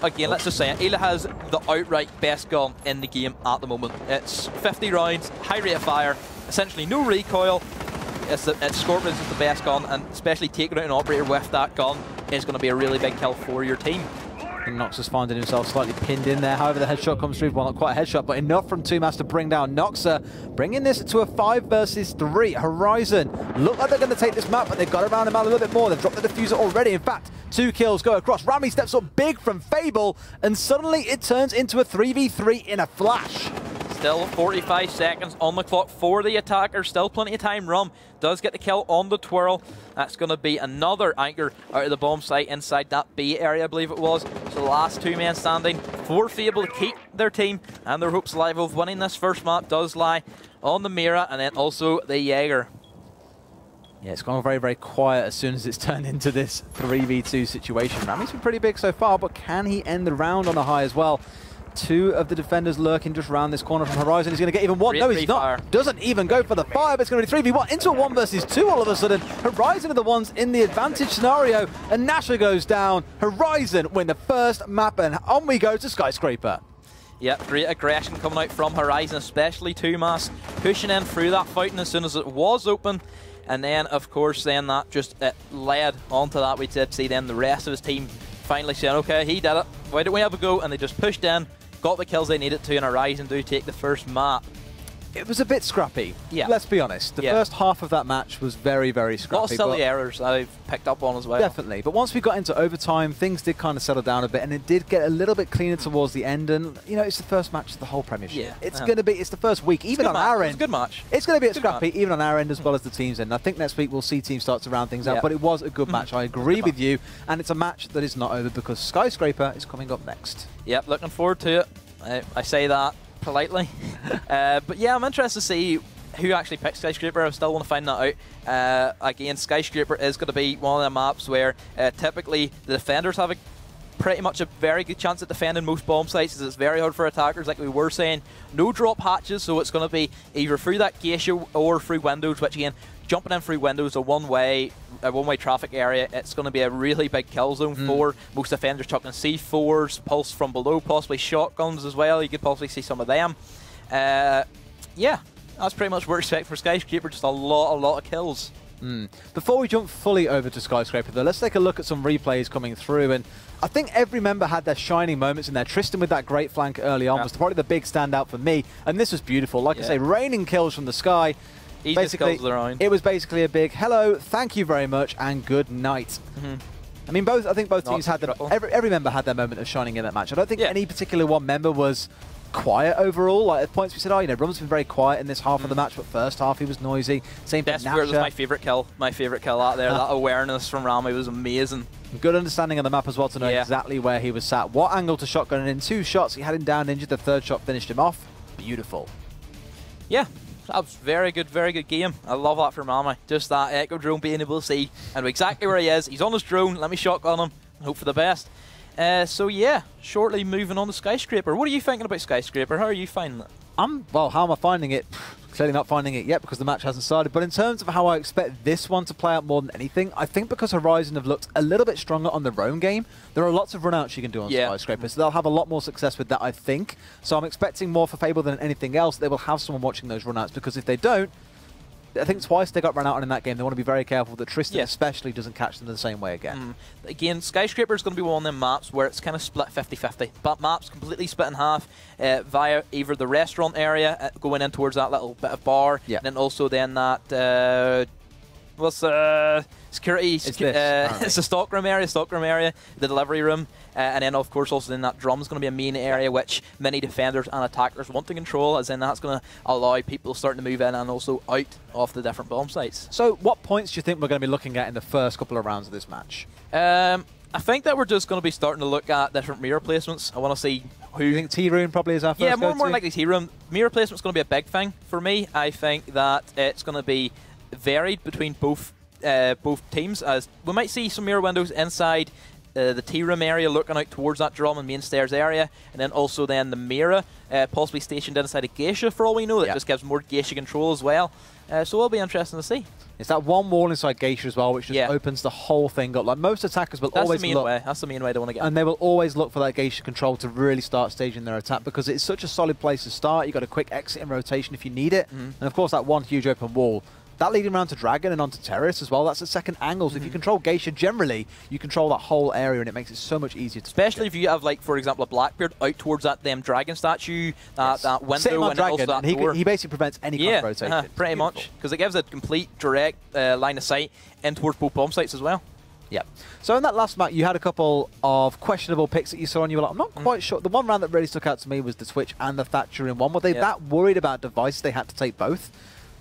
again, let's just say it. Ayla has the outright best gun in the game at the moment. It's 50 rounds, high rate of fire, essentially no recoil. It's Scorpion's is the best gun, and especially taking out an operator with that gun is going to be a really big kill for your team. And Nox is finding himself slightly pinned in there. However, the headshot comes through. Well, not quite a headshot, but enough from Tumas to bring down Noxa, bringing this to a 5 versus 3. Horizon look like they're going to take this map, but they've got around him out a little bit more. They've dropped the diffuser already. In fact, 2 kills go across. Rami steps up big from Fable, and suddenly it turns into a 3v3 in a flash. Still 45 seconds on the clock for the attacker. Still plenty of time. Rum does get the kill on the twirl. That's going to be another anchor out of the bomb site inside that B area, I believe it was. So the last 2 men standing for Fable to keep their team and their hopes alive of winning this first map does lie on the Mira and then also the Jaeger. Yeah, it's gone very, very quiet as soon as it's turned into this 3v2 situation. Rami's been pretty big so far, but can he end the round on a high as well? 2 of the defenders lurking just round this corner from Horizon. He's going to get even 1. No, he's not. Doesn't even go for the fire, but it's going to be 3v1 into a 1 versus 2 all of a sudden. Horizon are the ones in the advantage scenario, and Nasher goes down. Horizon win the first map, and on we go to Skyscraper. Yeah, great aggression coming out from Horizon, especially Tumas, pushing in through that fountain as soon as it was open. And then, of course, then that just led onto that. We did see then the rest of his team finally saying, okay, he did it. Why don't we have a go? And they just pushed in, got the kills they needed to, and Horizon do take the first map. It was a bit scrappy, yeah. Let's be honest. The first half of that match was very, very scrappy. A lot of silly errors I've picked up on as well. Definitely, but once we got into overtime, things did kind of settle down a bit, and it did get a little bit cleaner towards the end, and, you know, it's the first match of the whole Premiership. Yeah, it's going to be, it's the first week, even on our end. It's a good match. It's going to be a scrappy, even on our end as well as the team's end. I think next week we'll see teams start to round things out, but it was a good match. I agree with you, and it's a match that is not over because Skyscraper is coming up next. Yep, looking forward to it. I say that politely. But yeah, I'm interested to see who actually picks Skyscraper. I still want to find that out. Again, Skyscraper is going to be one of the maps where typically the defenders have a pretty much a very good chance at defending most bomb sites, as it's very hard for attackers, like we were saying. No drop hatches, so it's going to be either through that geisha or through windows, which again, jumping in through windows, a one-way traffic area, it's going to be a really big kill zone for most defenders. Chucking C4s, pulse from below, possibly shotguns as well. You could possibly see some of them. Yeah, that's pretty much what we expect for Skyscraper, just a lot of kills. Before we jump fully over to Skyscraper, though, let's take a look at some replays coming through. And I think every member had their shining moments in there. Tristan with that great flank early on was probably the big standout for me. And this was beautiful. Like I say, raining kills from the sky. Basically, it was basically a big hello, thank you very much, and good night. I mean, I think both teams had every member had their moment of shining in that match. I don't think any particular one member was quiet overall. Like at points we said, oh, you know, Rum's been very quiet in this half of the match, but first half he was noisy. Same for Nasher. Was my favourite kill. My favourite kill out there. That awareness from Rami was amazing. Good understanding of the map as well to know exactly where he was sat. What angle to shotgun, and in 2 shots he had him down injured. The 3rd shot finished him off. Beautiful. Yeah. That was very good game. I love that from Rami. Just that Echo drone being able to see and exactly where he is. He's on his drone. Let me shotgun him and hope for the best. So yeah, shortly moving on to Skyscraper. What are you thinking about Skyscraper? How are you finding it? Well, how am I finding it? Clearly not finding it yet because the match hasn't started. But in terms of how I expect this one to play out more than anything, I think because Horizon have looked a little bit stronger on their own game, there are lots of runouts you can do on Skyscraper. So they'll have a lot more success with that, I think. So I'm expecting more for Fable than anything else. They will have someone watching those runouts, because if they don't, I think twice they got run out in that game. They want to be very careful that Tristan especially doesn't catch them the same way again. Again, Skyscraper is going to be one of them maps where it's kind of split 50-50. But maps completely split in half via either the restaurant area going in towards that little bit of bar, and then also then that security. It's the stockroom area, the delivery room, and then of course also then that drum is going to be a main area which many defenders and attackers want to control, as in that's going to allow people starting to move in and also out of the different bomb sites. So what points do you think we're going to be looking at in the first couple of rounds of this match? I think that we're just going to be starting to look at different mirror placements. I want to see who... You think T-Room probably is our first Yeah, more likely T-Room. Mirror placement's going to be a big thing for me. I think that it's going to be varied between both teams, as we might see some mirror windows inside the T-room area looking out towards that drum and main stairs area, and then also then the mirror possibly stationed inside a geisha for all we know. That just gives more geisha control as well. So it'll be interesting to see. It's that one wall inside geisha as well, which just opens the whole thing up. Like most attackers will always look. That's the main way they want to get. And they will always look for that geisha control to really start staging their attack, because it's such a solid place to start. You've got a quick exit and rotation if you need it, and of course that one huge open wall. That leading around to Dragon and onto Terrace as well, that's the second angle. So if you control Geisha generally, you control that whole area, and it makes it so much easier to especially if you have, like, for example, a Blackbeard out towards that Dragon statue, that window, and Dragon, also that and door. He basically prevents any kind of rotation. Pretty much, because it gives a complete direct line of sight in towards both bomb sites as well. Yeah. So in that last match, you had a couple of questionable picks that you saw, and you were like, I'm not quite sure. The one round that really stuck out to me was the Twitch and the Thatcher in one. Were they that worried about device they had to take both?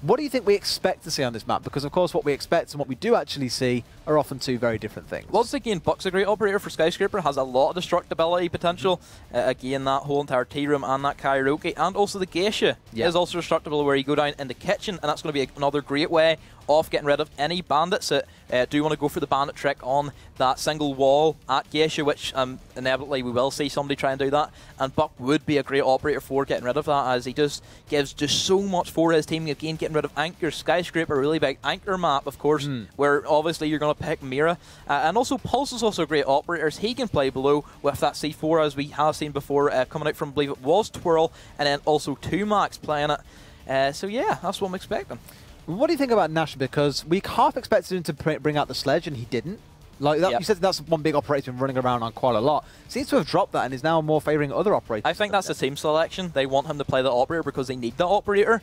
What do you think we expect to see on this map? Because, of course, what we expect and what we do actually see are often two very different things. Once again, Buck's a great operator for Skyscraper, has a lot of destructibility potential. Again, that whole entire T-room and that karaoke, and also the geisha is also destructible, where you go down in the kitchen, and that's going to be another great way of getting rid of any bandits that do want to go for the bandit trick on that single wall at geisha, which inevitably we will see somebody try and do that. And Buck would be a great operator for getting rid of that, as he just gives just so much for his team. Again, getting rid of anchors. Skyscraper, really big anchor map, of course, where obviously you're going to pick Mira. And also Pulse is also a great operator, as he can play below with that C4, as we have seen before, coming out from, I believe it was Twirl, and then also 2Max playing it. So yeah, that's what I'm expecting. What do you think about Nash? Because we half expected him to bring out the sledge, and he didn't. Like that, you said that's one big operator been running around on quite a lot. Seems to have dropped that and is now more favouring other operators. I think that's the team selection. They want him to play the operator because they need the operator.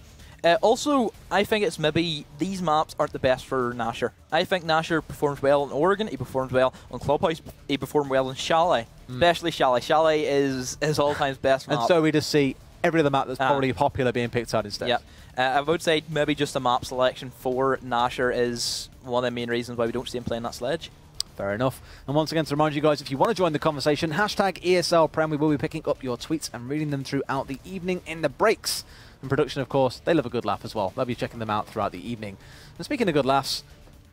Also, I think it's maybe these maps aren't the best for Nasher. I think Nasher performs well in Oregon, he performs well on Clubhouse, he performed well in Chalet, especially Chalet. Chalet is all time's best map. And so we just see every other map that's probably popular being picked out instead. Yeah. I would say maybe just the map selection for Nasher is one of the main reasons why we don't see him playing that sledge. Fair enough. And once again, to remind you guys, if you want to join the conversation, hashtag ESL Prem, we will be picking up your tweets and reading them throughout the evening in the breaks. And production, of course, they love a good laugh as well. They'll be checking them out throughout the evening. And speaking of good laughs,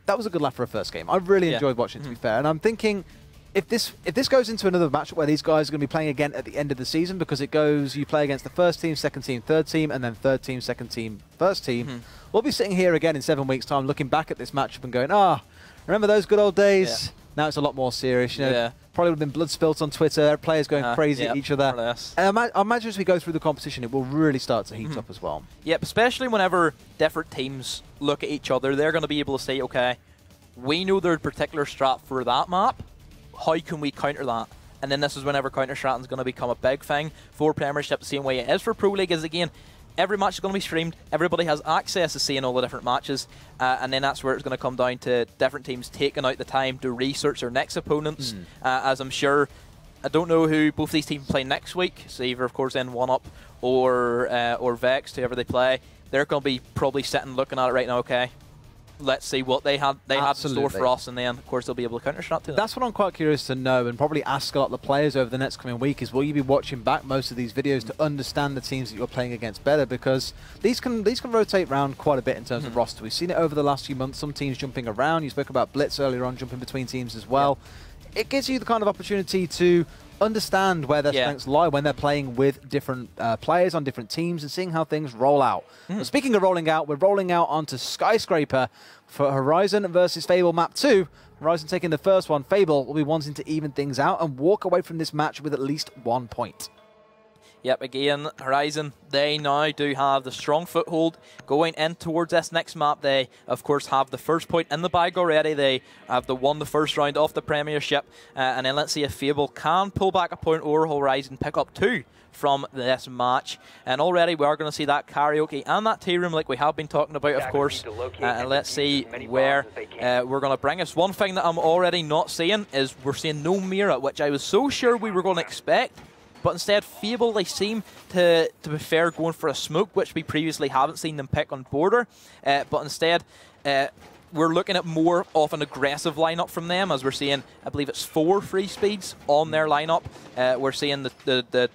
that was a good laugh for a first game. I really enjoyed watching, to be fair. And I'm thinking, if this goes into another matchup where these guys are going to be playing again at the end of the season, because it goes, you play against the first team, second team, third team, and then third team, second team, first team. We'll be sitting here again in 7 weeks' time looking back at this matchup and going, remember those good old days? Yeah. Now it's a lot more serious. You know, probably would have been blood spilt on Twitter, players going crazy at each other. And I imagine as we go through the competition, it will really start to heat up as well. Yep, especially whenever different teams look at each other, they're going to be able to say, okay, we know their particular strat for that map. How can we counter that? And then this is whenever counter-stratting is going to become a big thing for Premiership, the same way it is for Pro League, is again, every match is going to be streamed, everybody has access to seeing all the different matches, and then that's where it's going to come down to different teams taking out the time to research their next opponents, as I'm sure, I don't know who both these teams play next week, so either of course in 1UP or Vex, whoever they play, they're going to be probably sitting looking at it right now, okay, let's see what they had in store for us, and then of course they'll be able to counter-strat to them. That's what I'm quite curious to know, and probably ask a lot of the players over the next coming week, is will you be watching back most of these videos to understand the teams that you're playing against better, because these can rotate around quite a bit in terms of roster. We've seen it over the last few months, some teams jumping around. You spoke about Blitz earlier on, jumping between teams as well. It gives you the kind of opportunity to understand where their strengths lie when they're playing with different players on different teams and seeing how things roll out. But speaking of rolling out, we're rolling out onto Skyscraper for Horizon versus Fable Map 2. Horizon taking the first one. Fable will be wanting to even things out and walk away from this match with at least 1 point. Yep, again, Horizon, they now do have the strong foothold going in towards this next map. They, of course, have the first point in the bag already. They have won the first round of the Premiership. And then let's see if Fable can pull back a point or Horizon pick up 2 from this match. And already we are going to see that karaoke and that tea room like we have been talking about, of course. And let's see where we're going to bring us. One thing that I'm already not seeing is we're seeing no Mira, which I was so sure we were going to expect. But instead, Fable, they seem to prefer going for a smoke, which we previously haven't seen them pick on border. But instead, we're looking at more of an aggressive lineup from them, as we're seeing, I believe it's 4 free speeds on their lineup. We're seeing the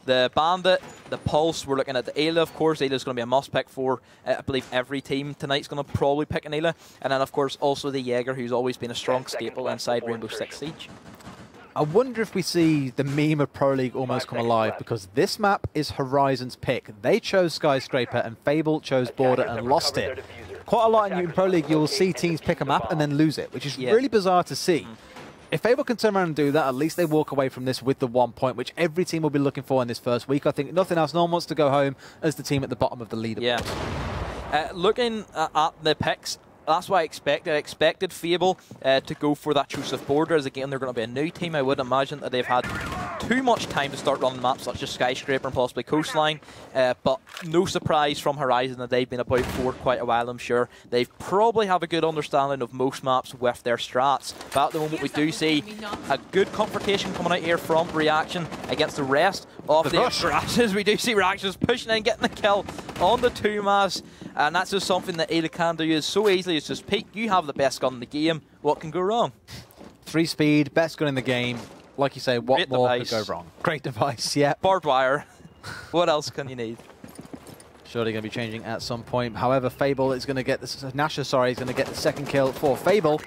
Bandit, the Pulse. We're looking at the Ayla, of course. Ayla's going to be a must pick for, I believe, every team tonight's going to probably pick an Ayla. And then, of course, also the Jaeger, who's always been a strong staple inside Rainbow Six Siege. I wonder if we see the meme of Pro League almost come alive, because this map is Horizon's pick. They chose Skyscraper and Fable chose Border and lost it. Quite a lot in Pro League, you'll see teams pick a map and then lose it, which is really bizarre to see. If Fable can turn around and do that, at least they walk away from this with the 1 point, which every team will be looking for in this first week. I think nothing else, no one wants to go home as the team at the bottom of the leaderboard. Looking at the picks, that's what I expected. I expected Fable to go for that choice of Borders. Again, they're going to be a new team. I would imagine that they've had too much time to start running maps such as Skyscraper and possibly Coastline. But no surprise from Horizon that they've been about for quite a while, I'm sure. They probably have a good understanding of most maps with their strats. But at the moment, we do see a good confrontation coming out here from Reaction against the rest of the Rashes. We do see Reactions pushing in, getting the kill on the 2-mass. And that's just something that Ayla can do is so easily. It's just, Pete, you have the best gun in the game. What can go wrong? 3 speed, best gun in the game. Like you say, what Great more device. Could go wrong? Great device, yeah. Barbed wire. What else can you need? Surely going to be changing at some point. However, Fable is going to get this. Nasha, sorry, is going to get the second kill for Fable.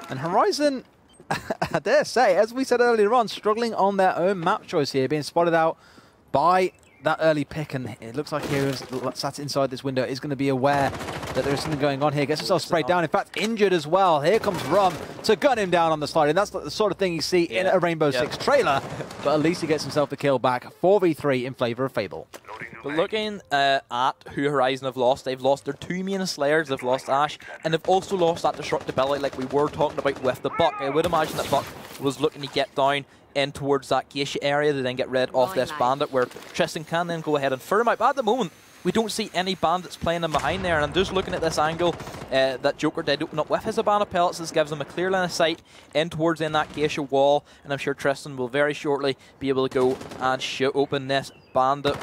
And Horizon, I dare say, as we said earlier on, struggling on their own map choice here, being spotted out by that early pick, and it looks like Heroes sat inside this window is going to be aware that there's something going on here. Gets himself sprayed down, in fact injured as well. Here comes Rum to gun him down on the slide, and that's the sort of thing you see in a Rainbow Six trailer, but at least he gets himself the kill back. 4v3 in favour of Fable. But looking at who Horizon have lost, they've lost their 2 main Slayers, they've lost Ash, and they've also lost that destructibility like we were talking about with the Buck. I would imagine that Buck was looking to get down in towards that Geisha area to then get rid of this Bandit, where Tristan can then go ahead and fur him out. But at the moment, we don't see any bandits playing them behind there, and I'm just looking at this angle that Joker did open up with his Habana pellets. This gives him a clear line of sight in towards that Geisha wall, and I'm sure Tristan will very shortly be able to go and open this bandit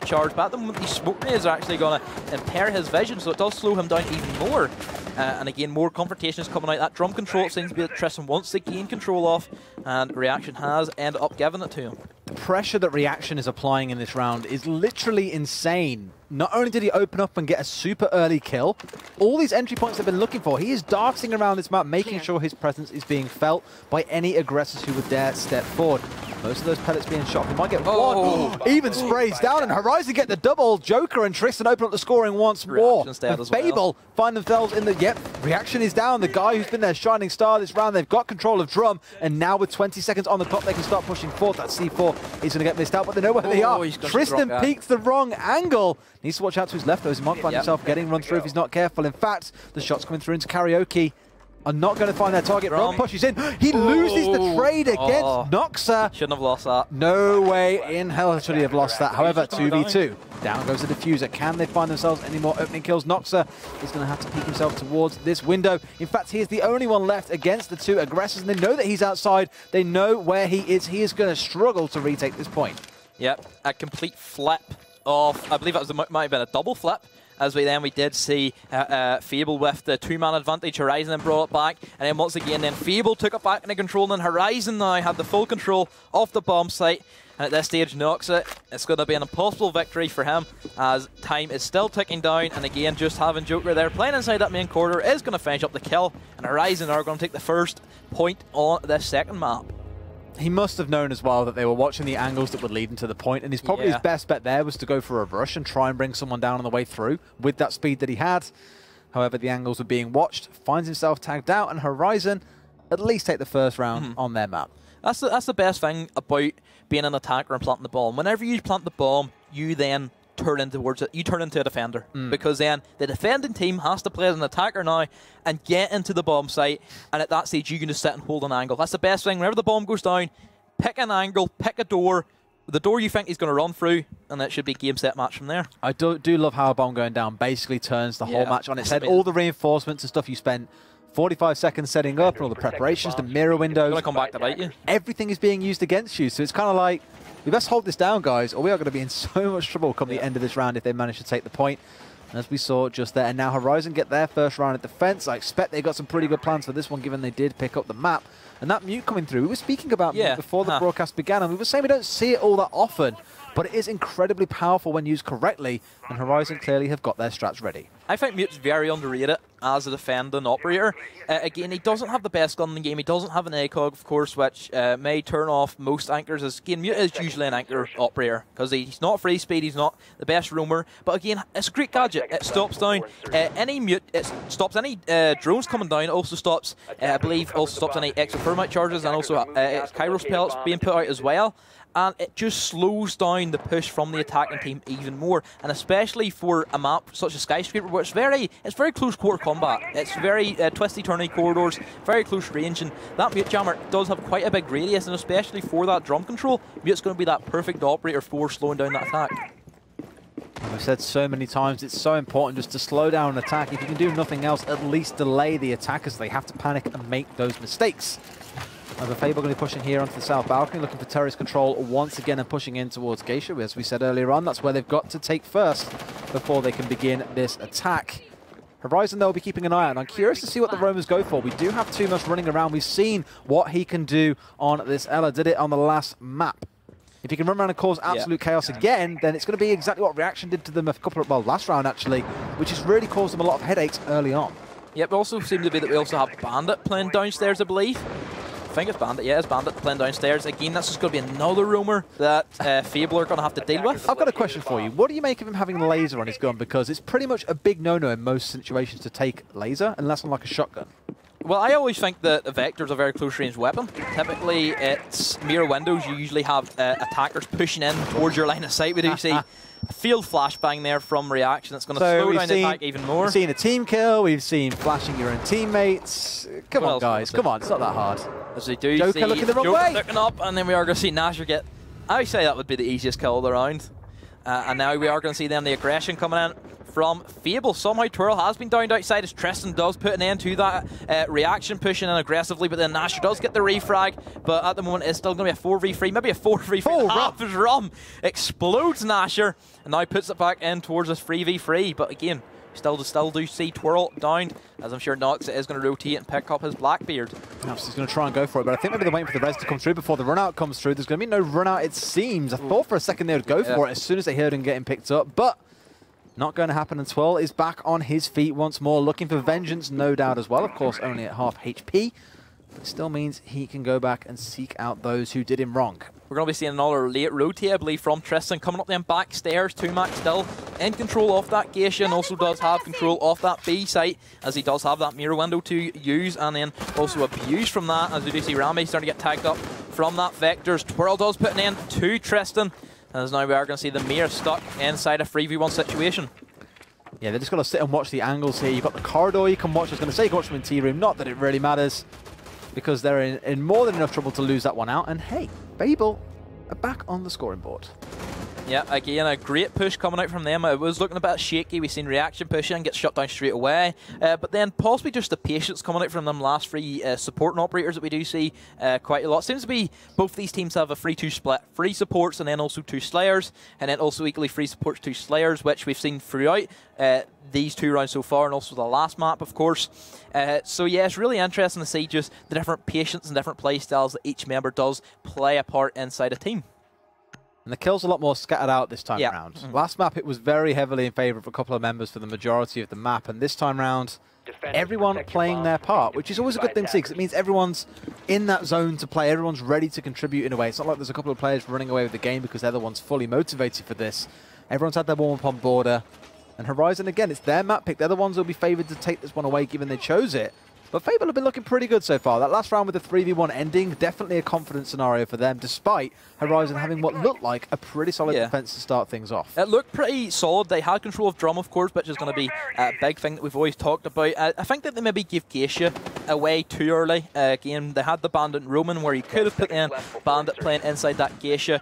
charge. But at the moment, these smoke grenades are actually going to impair his vision, so it does slow him down even more. And again, more confrontations coming out. That drum control seems to be that Tristan wants to gain control of, and Reaction has ended up giving it to him. The pressure that Reaction is applying in this round is literally insane. Not only did he open up and get a super early kill, all these entry points they've been looking for, he is darting around this map, making sure his presence is being felt by any aggressors who would dare step forward. Most of those pellets being shot. He might get one. Even sprays down, and Horizon get the double. Joker and Tristan open up the scoring once more. And Fable find themselves in the... Yep, Reaction is down. The guy who's been their shining star this round, they've got control of Drum, and now with 20 seconds on the clock, they can start pushing forward. That C4 is going to get missed out, but they know where they are. Tristan peeks the wrong angle. Needs to watch out to his left, though. He might find himself getting run through if he's not careful. In fact, the shots coming through into Karaoke are not going to find their target. Ron pushes in. He loses the trade against Noxa. Shouldn't have lost that. No way in hell should he have lost that. However, 2v2. Down goes the diffuser. Can they find themselves any more opening kills? Noxa is going to have to peek himself towards this window. In fact, he is the only one left against the two aggressors, and they know that he's outside. They know where he is. He is going to struggle to retake this point. Yep, a complete flip of, I believe it might have been a double flip. As we did see Fable with the 2-man advantage. Horizon then brought it back, and then once again, Fable took it back into control, and Horizon now had the full control of the bomb site. And at this stage, Noxa, it's going to be an impossible victory for him, as time is still ticking down. And again, just having Joker there playing inside that main corridor is going to finish up the kill, and Horizon are going to take the first point on this second map. He must have known as well that they were watching the angles that would lead him to the point, and his best bet there was to go for a rush and try and bring someone down on the way through with that speed that he had. However, the angles were being watched, finds himself tagged out, and Horizon at least take the first round on their map. That's the best thing about being an attacker and planting the bomb. Whenever you plant the bomb, you then turn into a defender, because then the defending team has to play as an attacker now and get into the bomb site, and at that stage you can just sit and hold an angle. That's the best thing. Whenever the bomb goes down, pick an angle, pick a door, the door you think he's going to run through, and it should be game set match from there. I do love how a bomb going down basically turns the whole match on its head. All the reinforcements and stuff you spent 45 seconds setting up, and all the preparations, the mirror windows, it's going to come back to bite you. Everything is being used against you, so it's kind of like, we best hold this down, guys, or we are going to be in so much trouble come the end of this round if they manage to take the point. And as we saw just there, and now Horizon get their first round of defense. I expect they got some pretty good plans for this one, given they did pick up the map. And that mute coming through, we were speaking about mute before the broadcast began, and we were saying we don't see it all that often, but it is incredibly powerful when used correctly, and Horizon clearly have got their strats ready. I think mute's very underrated as a defending operator. Again, he doesn't have the best gun in the game. He doesn't have an ACOG, of course, which may turn off most anchors. Again, mute is usually an anchor operator because he's not free speed, he's not the best roamer. But again, it's a great gadget. It stops down any mute, it stops any drones coming down. It also stops, I believe, any extra thermite charges, and also Kairos pellets being put out as well. And it just slows down the push from the attacking team even more, and especially for a map such as Skyscraper, where it's very close quarter combat. It's very twisty, turny corridors, very close range, and that mute jammer does have quite a big radius, and especially for that drum control, mute's going to be that perfect operator for slowing down that attack. We've said so many times, it's so important just to slow down an attack. If you can do nothing else, at least delay the attackers. They have to panic and make those mistakes. Over Fable going to be pushing here onto the south balcony, looking for terrorist control once again and pushing in towards Geisha. As we said earlier on, that's where they've got to take first before they can begin this attack. Horizon, they'll be keeping an eye out. I'm curious to see what the Romans go for. We do have Tumas running around. We've seen what he can do on this Ella. Did it on the last map. If he can run around and cause absolute chaos again, then it's going to be exactly what Reaction did to them a couple of, well, last round actually, which has really caused them a lot of headaches early on. Yep, it also seems to be that we also have Bandit playing downstairs, I believe. I think it's Bandit, it's Bandit playing downstairs. Again, this is going to be another roamer that Fable are going to have to deal with. I've got a question for you. What do you make of him having laser on his gun? Because it's pretty much a big no-no in most situations to take laser, unless on like a shotgun. Well, I always think that a Vector is a very close-range weapon. Typically, it's mirror windows. You usually have attackers pushing in towards your line of sight. We do see a field flashbang there from Reaction. It's going to slow down the attack even more. We've seen a team kill. We've seen flashing your own teammates. Come on, guys. Come on. It's not that hard. As they do Joker looking the wrong way. Looking up, and then we are going to see Nasher get... I would say that would be the easiest kill of the round. And now we are going to see then the aggression coming in from Fable. Somehow Twirl has been downed outside as Tristan does put an end to that Reaction pushing in aggressively, but then Nasher does get the refrag, but at the moment it's still going to be a 4v3, maybe a 4v3. Half his rum explodes Nasher, and now puts it back in towards this 3v3, but again, Still do see Twirl down, as I'm sure Nox is going to rotate and pick up his Blackbeard. Perhaps he's going to try and go for it, but I think maybe they're waiting for the res to come through before the run-out comes through. There's going to be no run-out, it seems. I thought for a second they would go for it as soon as they heard him getting picked up, but not going to happen. And Twirl is back on his feet once more, looking for vengeance, no doubt as well. Of course, only at half HP, but it still means he can go back and seek out those who did him wrong. We're going to be seeing another late rotate, I believe, from Tristan coming up them back stairs. 2max still in control of that Geisha and also does have control of that B site, as he does have that mirror window to use and then also abuse from that, as we do see Rami starting to get tagged up from that Vectors. Twirl does put an end to Tristan, as now we are going to see the mirror stuck inside a 3v1 situation. Yeah, they're just going to sit and watch the angles here. You've got the corridor you can watch. I was going to say you can watch them in T-Room. Not that it really matters, because they're in more than enough trouble to lose that one out. And hey, Fable are back on the scoring board. Yeah, again, a great push coming out from them. It was looking a bit shaky. We've seen reaction pushing, get shut down straight away. But then possibly just the patience coming out from them last three supporting operators that we do see quite a lot. Seems to be both these teams have a 3-2 split. 3 supports and then also 2 Slayers. And then also equally 3 supports, 2 Slayers, which we've seen throughout these 2 rounds so far, and also the last map, of course. So yeah, it's really interesting to see just the different patience and different play styles that each member does play a part inside a team. And the kills are a lot more scattered out this time around. Last map, it was very heavily in favour of a couple of members for the majority of the map. And this time round, everyone playing their part, which is always a good thing to see, because it means everyone's in that zone to play. Everyone's ready to contribute in a way. It's not like there's a couple of players running away with the game because they're the ones fully motivated for this. Everyone's had their warm-up on border. And Horizon, again, it's their map pick. They're the ones who will be favoured to take this one away, given they chose it. But Fable have been looking pretty good so far. That last round with the 3v1 ending, definitely a confident scenario for them, despite Horizon having what looked like a pretty solid defense to start things off. It looked pretty solid. They had control of Drum, of course, which is going to be a big thing that we've always talked about. I think that they maybe gave Geisha away too early. Again, they had the Bandit Roman, where you could have put in Bandit playing inside that Geisha,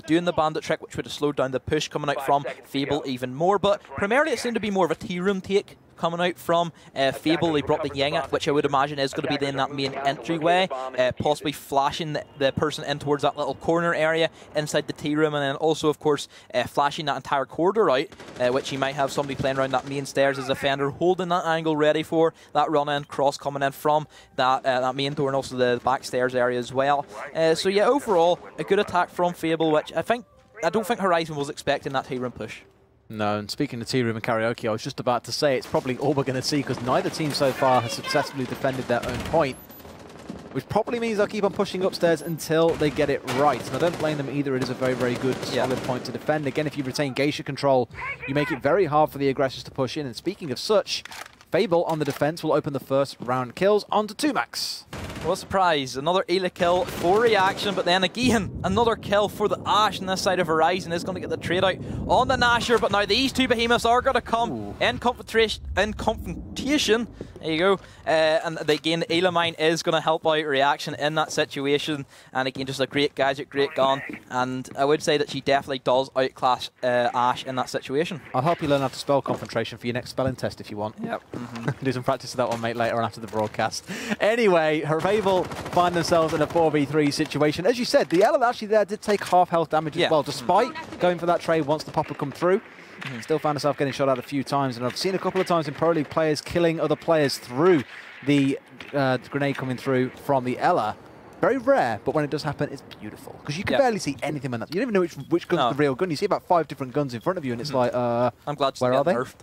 doing the Bandit trick, which would have slowed down the push coming out from Fable even more. But primarily it seemed to be more of a T-room take coming out from Fable. They brought the Yinga, which I would imagine is going to be then that main entryway, possibly flashing the person in towards that little corner area inside the tea room, and then also, of course, flashing that entire corridor out, which you might have somebody playing around that main stairs as a defender, holding that angle ready for that run-in cross coming in from that main door and also the back stairs area as well. So yeah, overall, a good attack from Fable, which I don't think Horizon was expecting that tea room push. No, and speaking of T-Room and Karaoke, I was just about to say it's probably all we're going to see, because neither team so far has successfully defended their own point, which probably means they'll keep on pushing upstairs until they get it right. And I don't blame them either. It is a very, very good, solid point to defend. Again, if you retain Geisha control, you make it very hard for the aggressors to push in. And speaking of such, Fable on the defense will open the first round kills onto 2max. What a surprise, another Ayla kill for reaction, but then again, another kill for the Ashe on this side of Horizon is going to get the trade out on the Nasher, but now these two behemoths are going to come in confrontation. There you go. And again, the Ayla mine is going to help out reaction in that situation, and again, just a great gadget, great gun, and I would say that she definitely does outclass Ashe in that situation. I'll help you learn how to spell concentration for your next spelling test if you want. Yep. Do some practice of that one, mate, later on after the broadcast. Anyway, Fable find themselves in a 4v3 situation. As you said, the Ela actually there did take half health damage as well, despite going for that trade once the popper come through. Still found herself getting shot out a few times, and I've seen a couple of times in Pro League players killing other players through the grenade coming through from the Ela. Very rare, but when it does happen, it's beautiful. Because you can barely see anything when that. You don't even know which gun's the real gun. You see about 5 different guns in front of you, and it's like, I'm glad where are they? Nerfed.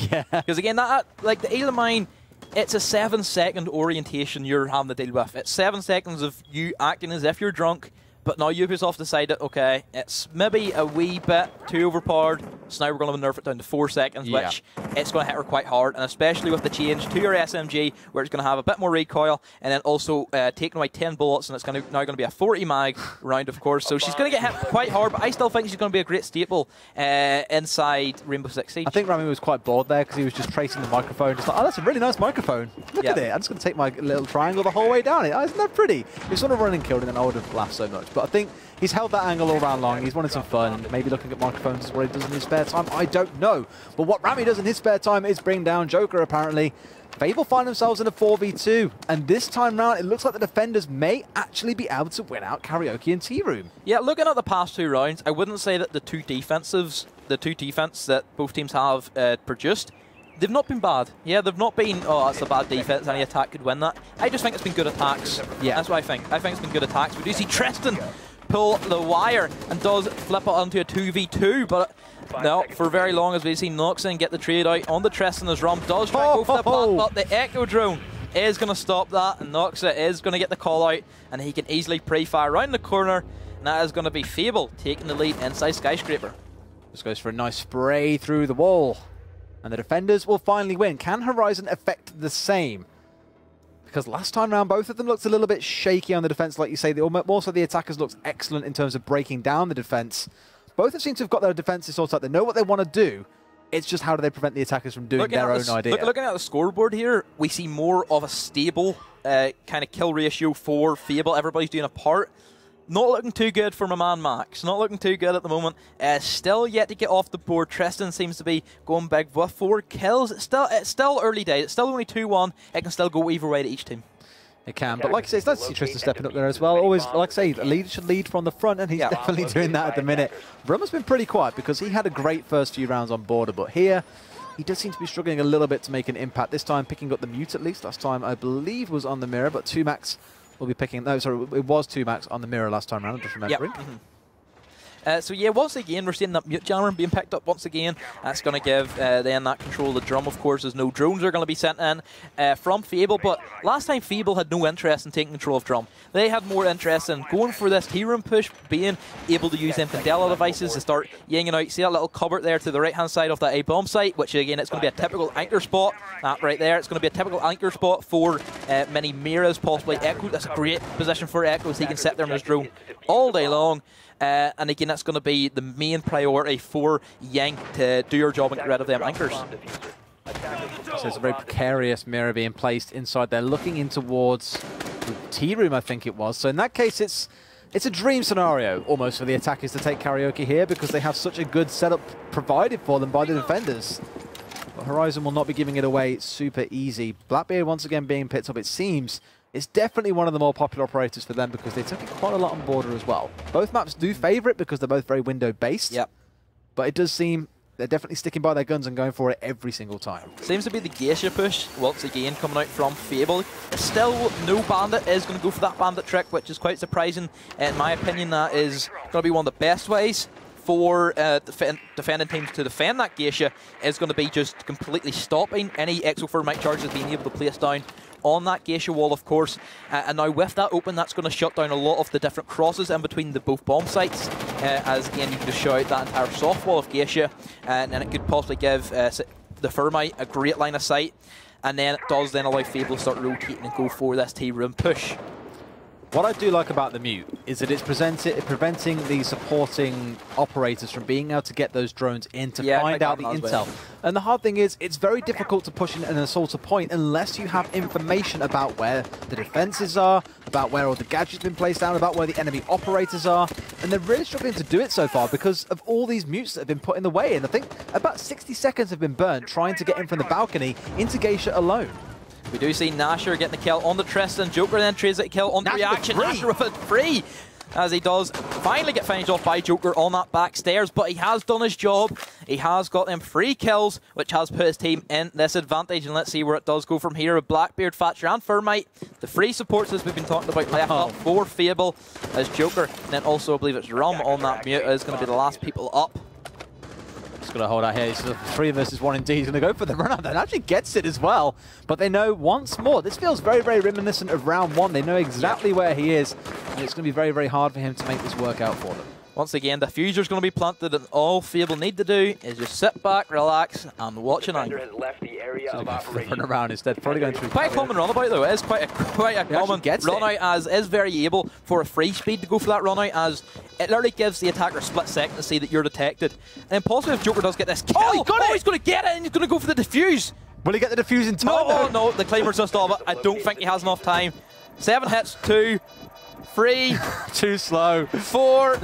Yeah. Because again, like the Ayla mine, it's a 7-second orientation you're having to deal with. It's 7 seconds of you acting as if you're drunk, but now Ubisoft decided, okay, it's maybe a wee bit too overpowered, so now we're going to nerf it down to 4 seconds, which it's going to hit her quite hard, and especially with the change to your SMG, where it's going to have a bit more recoil, and then also taking away 10 bullets, and it's now going to be a 40 mag round, of course, so she's going to get hit quite hard, but I still think she's going to be a great staple inside Rainbow Six Siege. I think Rami was quite bored there, because he was just tracing the microphone, just like, oh, that's a really nice microphone. Look at it. I'm just going to take my little triangle the whole way down it. Oh, isn't that pretty? If he's sort of running and killed it, then I would have laughed so much. But I think he's held that angle all round long. He's wanted some fun. Maybe looking at microphones is what he does in his spare time. I don't know. But what Rami does in his spare time is bring down Joker, apparently. Fable find themselves in a 4v2. And this time round, it looks like the defenders may actually be able to win out Karaoke and T-Room. Yeah, looking at the past 2 rounds, I wouldn't say that the two defense that both teams have produced They've not been bad. Yeah, they've not been, oh, that's a bad defense, any attack could win that. I just think it's been good attacks. Yeah. That's what I think. I think it's been good attacks. We do see Tristan pull the wire and does flip it onto a 2v2, but no, for very long as we see Noxon get the trade out on the Tristan as Rum does try to go for the plant, but the Echo Drone is going to stop that, and Noxa is going to get the call out, and he can easily pre-fire around the corner, and that is going to be Fable taking the lead inside Skyscraper. Just goes for a nice spray through the wall. And the defenders will finally win. Can Horizon affect the same? Because last time round, both of them looked a little bit shaky on the defense, like you say. Also, the attackers looked excellent in terms of breaking down the defense. Both have seemed to have got their defenses sorted out. They know what they want to do. It's just how do they prevent the attackers from doing their own idea. Looking at the scoreboard here, we see more of a stable kind of kill ratio for Fable. Everybody's doing a part. Not looking too good for my man Max. Not looking too good at the moment. Still yet to get off the board. Tristan seems to be going big with 4 kills. It's still early days. It's still only 2-1. It can still go either way to each team. It can, but like I say, it's nice to see Tristan stepping up there as well. Always, like I say, the leader should lead from the front, and he's definitely doing that at the minute. Brum has been pretty quiet because he had a great first few rounds on border, but here he does seem to be struggling a little bit to make an impact. This time picking up the mute at least. Last time I believe was on the mirror, but 2max will be picking. No, sorry, it was 2max on the mirror last time round. I'm just remembering. Yep. So yeah, once again, we're seeing that mute jammer being picked up once again. That's going to give then that control of the drum, of course, as no drones are going to be sent in from Fable. But last time, Fable had no interest in taking control of drum. They had more interest in going for this T-room push, being able to use them Candela devices to start yanging out. See that little cupboard there to the right-hand side of that A-bomb site, which again, it's going to be a typical anchor spot. That right there, it's going to be a typical anchor spot for many Miras, possibly Echo. That's a great position for Echo, so he can sit there in his drone all day long. And again, that's going to be the main priority for Yang to do your job and get rid of them anchors. So it's a very precarious mirror being placed inside there, looking in towards the T-room, I think it was. So in that case, it's a dream scenario almost for the attackers to take karaoke here because they have such a good setup provided for them by the defenders. But Horizon will not be giving it away super easy. Blackbeard once again being picked up, it seems. It's definitely one of the more popular operators for them because they took it quite a lot on border as well. Both maps do favour it because they're both very window-based. Yep. But it does seem they're definitely sticking by their guns and going for it every single time. Seems to be the Geisha push, once again, coming out from Fable. Still, no Bandit is going to go for that Bandit trick, which is quite surprising. In my opinion, that is going to be one of the best ways for defending teams to defend that Geisha. Is going to be just completely stopping any Exothermite charges being able to place down on that Geisha wall, of course. And now with that open, that's going to shut down a lot of the different crosses in between the both bomb sites. As again, you can just show out that entire soft wall of Geisha, and it could possibly give the Thermite a great line of sight. And then it does then allow Fable to start rotating and go for this T-room push. What I do like about the mute is that it's preventing the supporting operators from being able to get those drones in to find out the intel. And the hard thing is, it's very difficult to push in an assaulter point unless you have information about where the defenses are, about where all the gadgets have been placed down, about where the enemy operators are. And they're really struggling to do it so far because of all these mutes that have been put in the way. And I think about 60 seconds have been burned trying to get in from the balcony into Geisha alone. We do see Nasher getting the kill on the Tristan. Joker then trades that kill on the reaction. Nasher with it free, as he does finally get finished off by Joker on that back stairs, but he has done his job. He has got them 3 kills, which has put his team in this advantage, and let's see where it does go from here with Blackbeard, Thatcher and Thermite. The 3 supports as we've been talking about left up for Fable as Joker, and then also I believe it's Rum on that mute is going to be the last people up. Just going to hold out here. It's 3 versus 1 indeed. He's going to go for the run-out and actually gets it as well. But they know once more, this feels very, very reminiscent of round 1. They know exactly where he is, and it's going to be very, very hard for him to make this work out for them. Once again, the diffuser's going to be planted, and all Fable need to do is just sit back, relax, and watch an angle. So run around instead, probably going through. Quite a common runabout though. It is quite a common runout, as is very able for a free speed to go for that runout, as it literally gives the attacker a split second to see that you're detected. And possibly if Joker does get this kill, he got it! He's going to get it, and he's going to go for the defuse. Will he get the defuse in time? No, no, the Climber's just off it. I don't think he has enough time. 7 hits, 2, 3, too slow. 4.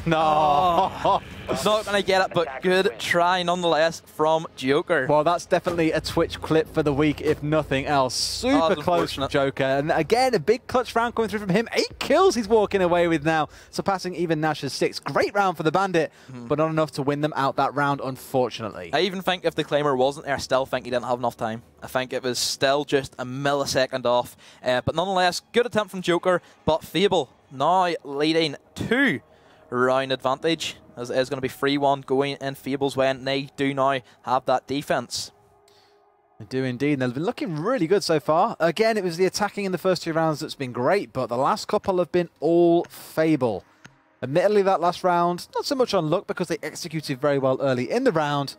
No. Oh, not going to get it, but good try nonetheless from Joker. Well, that's definitely a Twitch clip for the week, if nothing else. Super close from Joker. And again, a big clutch round coming through from him. 8 kills he's walking away with now, surpassing even Nash's 6. Great round for the Bandit, but not enough to win them out that round, unfortunately. I even think if the Claimer wasn't there, I still think he didn't have enough time. I think it was still just a millisecond off. But nonetheless, good attempt from Joker, but Fable now leading 2-round advantage, as it is going to be 3-1 going in Fable's way, and they do now have that defense. They do indeed, and they've been looking really good so far. Again, it was the attacking in the first 2 rounds that's been great, but the last couple have been all Fable. Admittedly, that last round, not so much on luck because they executed very well early in the round,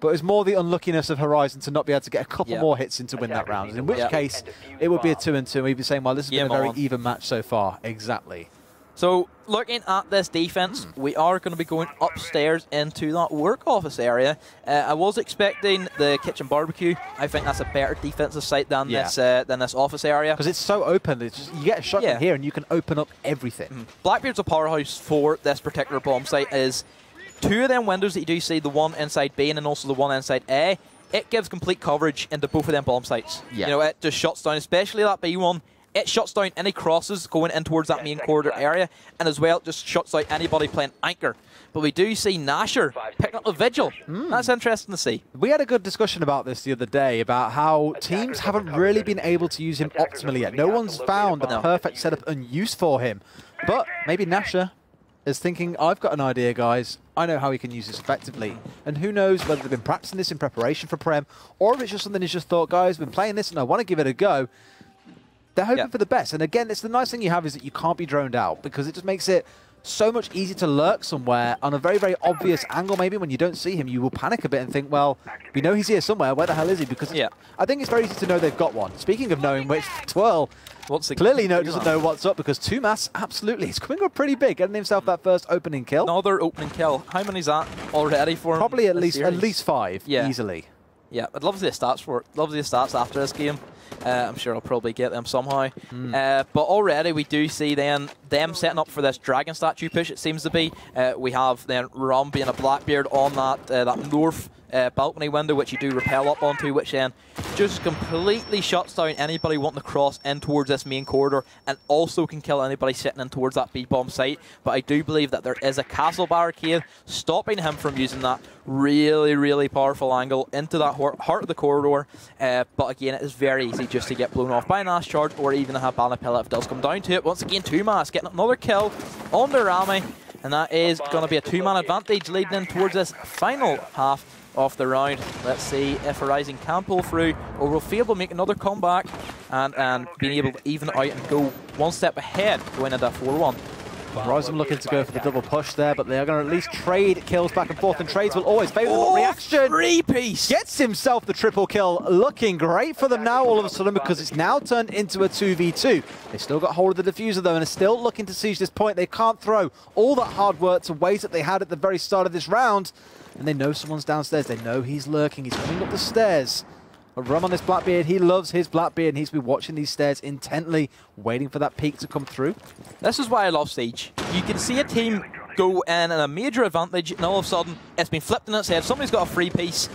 but it's more the unluckiness of Horizon to not be able to get a couple more hits in to win that round, in which case it would be a 2-2. We'd be saying, well, this has been a very even match so far. Exactly. So, looking at this defense, we are going to be going upstairs into that work office area. I was expecting the kitchen barbecue. I think that's a better defensive site than this office area. Because it's so open. It's just, you get a shot in here and you can open up everything. Blackbeard's a powerhouse for this particular bomb site is 2 of them windows that you do see, the one inside B and then also the one inside A. It gives complete coverage into both of them bomb sites. You know, it just shuts down, especially that B one. It shuts down any crosses going in towards that main corridor area, and as well, it just shuts out anybody playing Anchor. But we do see Nasher picking up the Vigil. That's interesting to see. We had a good discussion about this the other day, about how teams haven't really been able to use him optimally yet. No one's found the perfect setup and use for him. But maybe Nasher is thinking, I've got an idea, guys. I know how he can use this effectively. And who knows whether they've been practicing this in preparation for Prem, or if it's just something he's just thought, guys, I've been playing this and I want to give it a go. They're hoping for the best. And again, it's the nice thing you have is that you can't be droned out, because it just makes it so much easier to lurk somewhere on a very, very obvious angle. Maybe when you don't see him, you will panic a bit and think, well, we know he's here somewhere. Where the hell is he? Because I think it's very easy to know they've got one. Speaking of knowing which, Twirl clearly doesn't know what's up, because Tumas, absolutely, he's coming up pretty big, getting himself that first opening kill. Another opening kill. How many's that already for him? Probably at least 5, easily. Yeah, I'd love to see the stats for it. Love to see the stats after this game. I'm sure I'll probably get them somehow. But already we do see then them setting up for this dragon statue push, it seems to be. We have then Rum being a Blackbeard on that north balcony window, which you do rappel up onto, which then just completely shuts down anybody wanting to cross in towards this main corridor, and also can kill anybody sitting in towards that B-bomb site. But I do believe that there is a castle barricade stopping him from using that really, really powerful angle into that heart of the corridor. But again, it is very easy just to get blown off by an Ash charge, or even to have Banapilla if it does come down to it. Once again, Tumas getting another kill on the Rami, and that is going to be a 2-man advantage leading in towards this final half of the round. Let's see if Horizon can pull through, or will Fable make another comeback and being able to even out and go one step ahead going into that 4-1. Horizon looking to go for the double push there, but they are going to at least trade kills back and forth, and trades will always favour them. Reaction! 3-piece! Gets himself the triple kill. Looking great for them now all of a sudden, because it's now turned into a 2v2. They still got hold of the diffuser though, and are still looking to siege this point. They can't throw all that hard work to waste that they had at the very start of this round. And they know someone's downstairs. They know he's lurking. He's coming up the stairs. A Rum on this Blackbeard. He loves his Blackbeard, and he's been watching these stairs intently, waiting for that peak to come through. This is why I love Siege. You can see a team go in a major advantage, and all of a sudden, it's been flipped in its head. Somebody's got a 3-piece.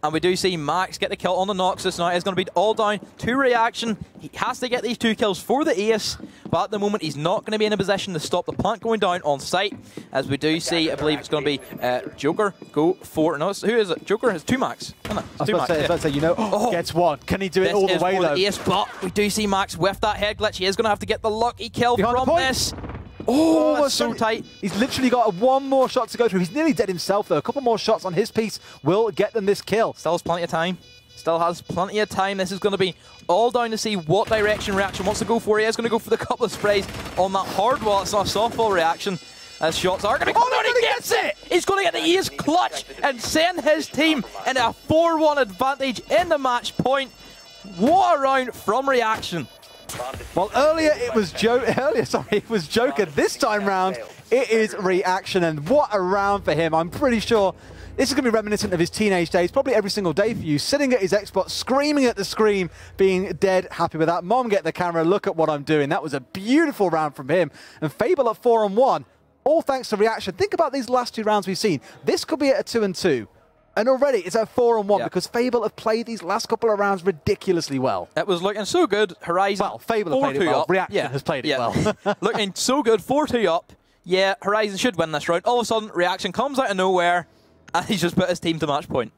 And we do see Max get the kill on the Noxus now. It's going to be all down to reaction. He has to get these 2 kills for the ace, but at the moment he's not going to be in a position to stop the plant going down on site. As we do see, I believe it's going to be Joker go for... No, who is it? Joker has 2 Max. I was about to say, you know, gets one. Can he do it all the way, though? The ace, but we do see Max with that head glitch. He is going to have to get the lucky kill from this. Oh, that's so tight. He's literally got 1 more shot to go through. He's nearly dead himself, though. A couple more shots on his piece will get them this kill. Still has plenty of time. Still has plenty of time. This is going to be all down to see what direction Reaction wants to go for. He is going to go for the couple of sprays on that hard wall. It's not a softball reaction. As shots are going to go down, he gets it! He's going to get the ace clutch and send his team in a 4-1 advantage in the match point. What a round from Reaction. Well, earlier it was Joker. This time round, it is Reaction, and what a round for him. I'm pretty sure this is going to be reminiscent of his teenage days, probably every single day for you, sitting at his Xbox, screaming at the screen, being dead happy with that. Mom, get the camera, look at what I'm doing. That was a beautiful round from him. And Fable at 4-on-1. all thanks to reaction. Think about these last 2 rounds we've seen. This could be at a 2-2. And already it's at 4-1 because Fable have played these last couple of rounds ridiculously well. It was looking so good. Horizon. Well, Fable have played it well. Reaction has played it well. Looking so good. 4-2 up. Yeah, Horizon should win this round. All of a sudden, Reaction comes out of nowhere, and he's just put his team to match point.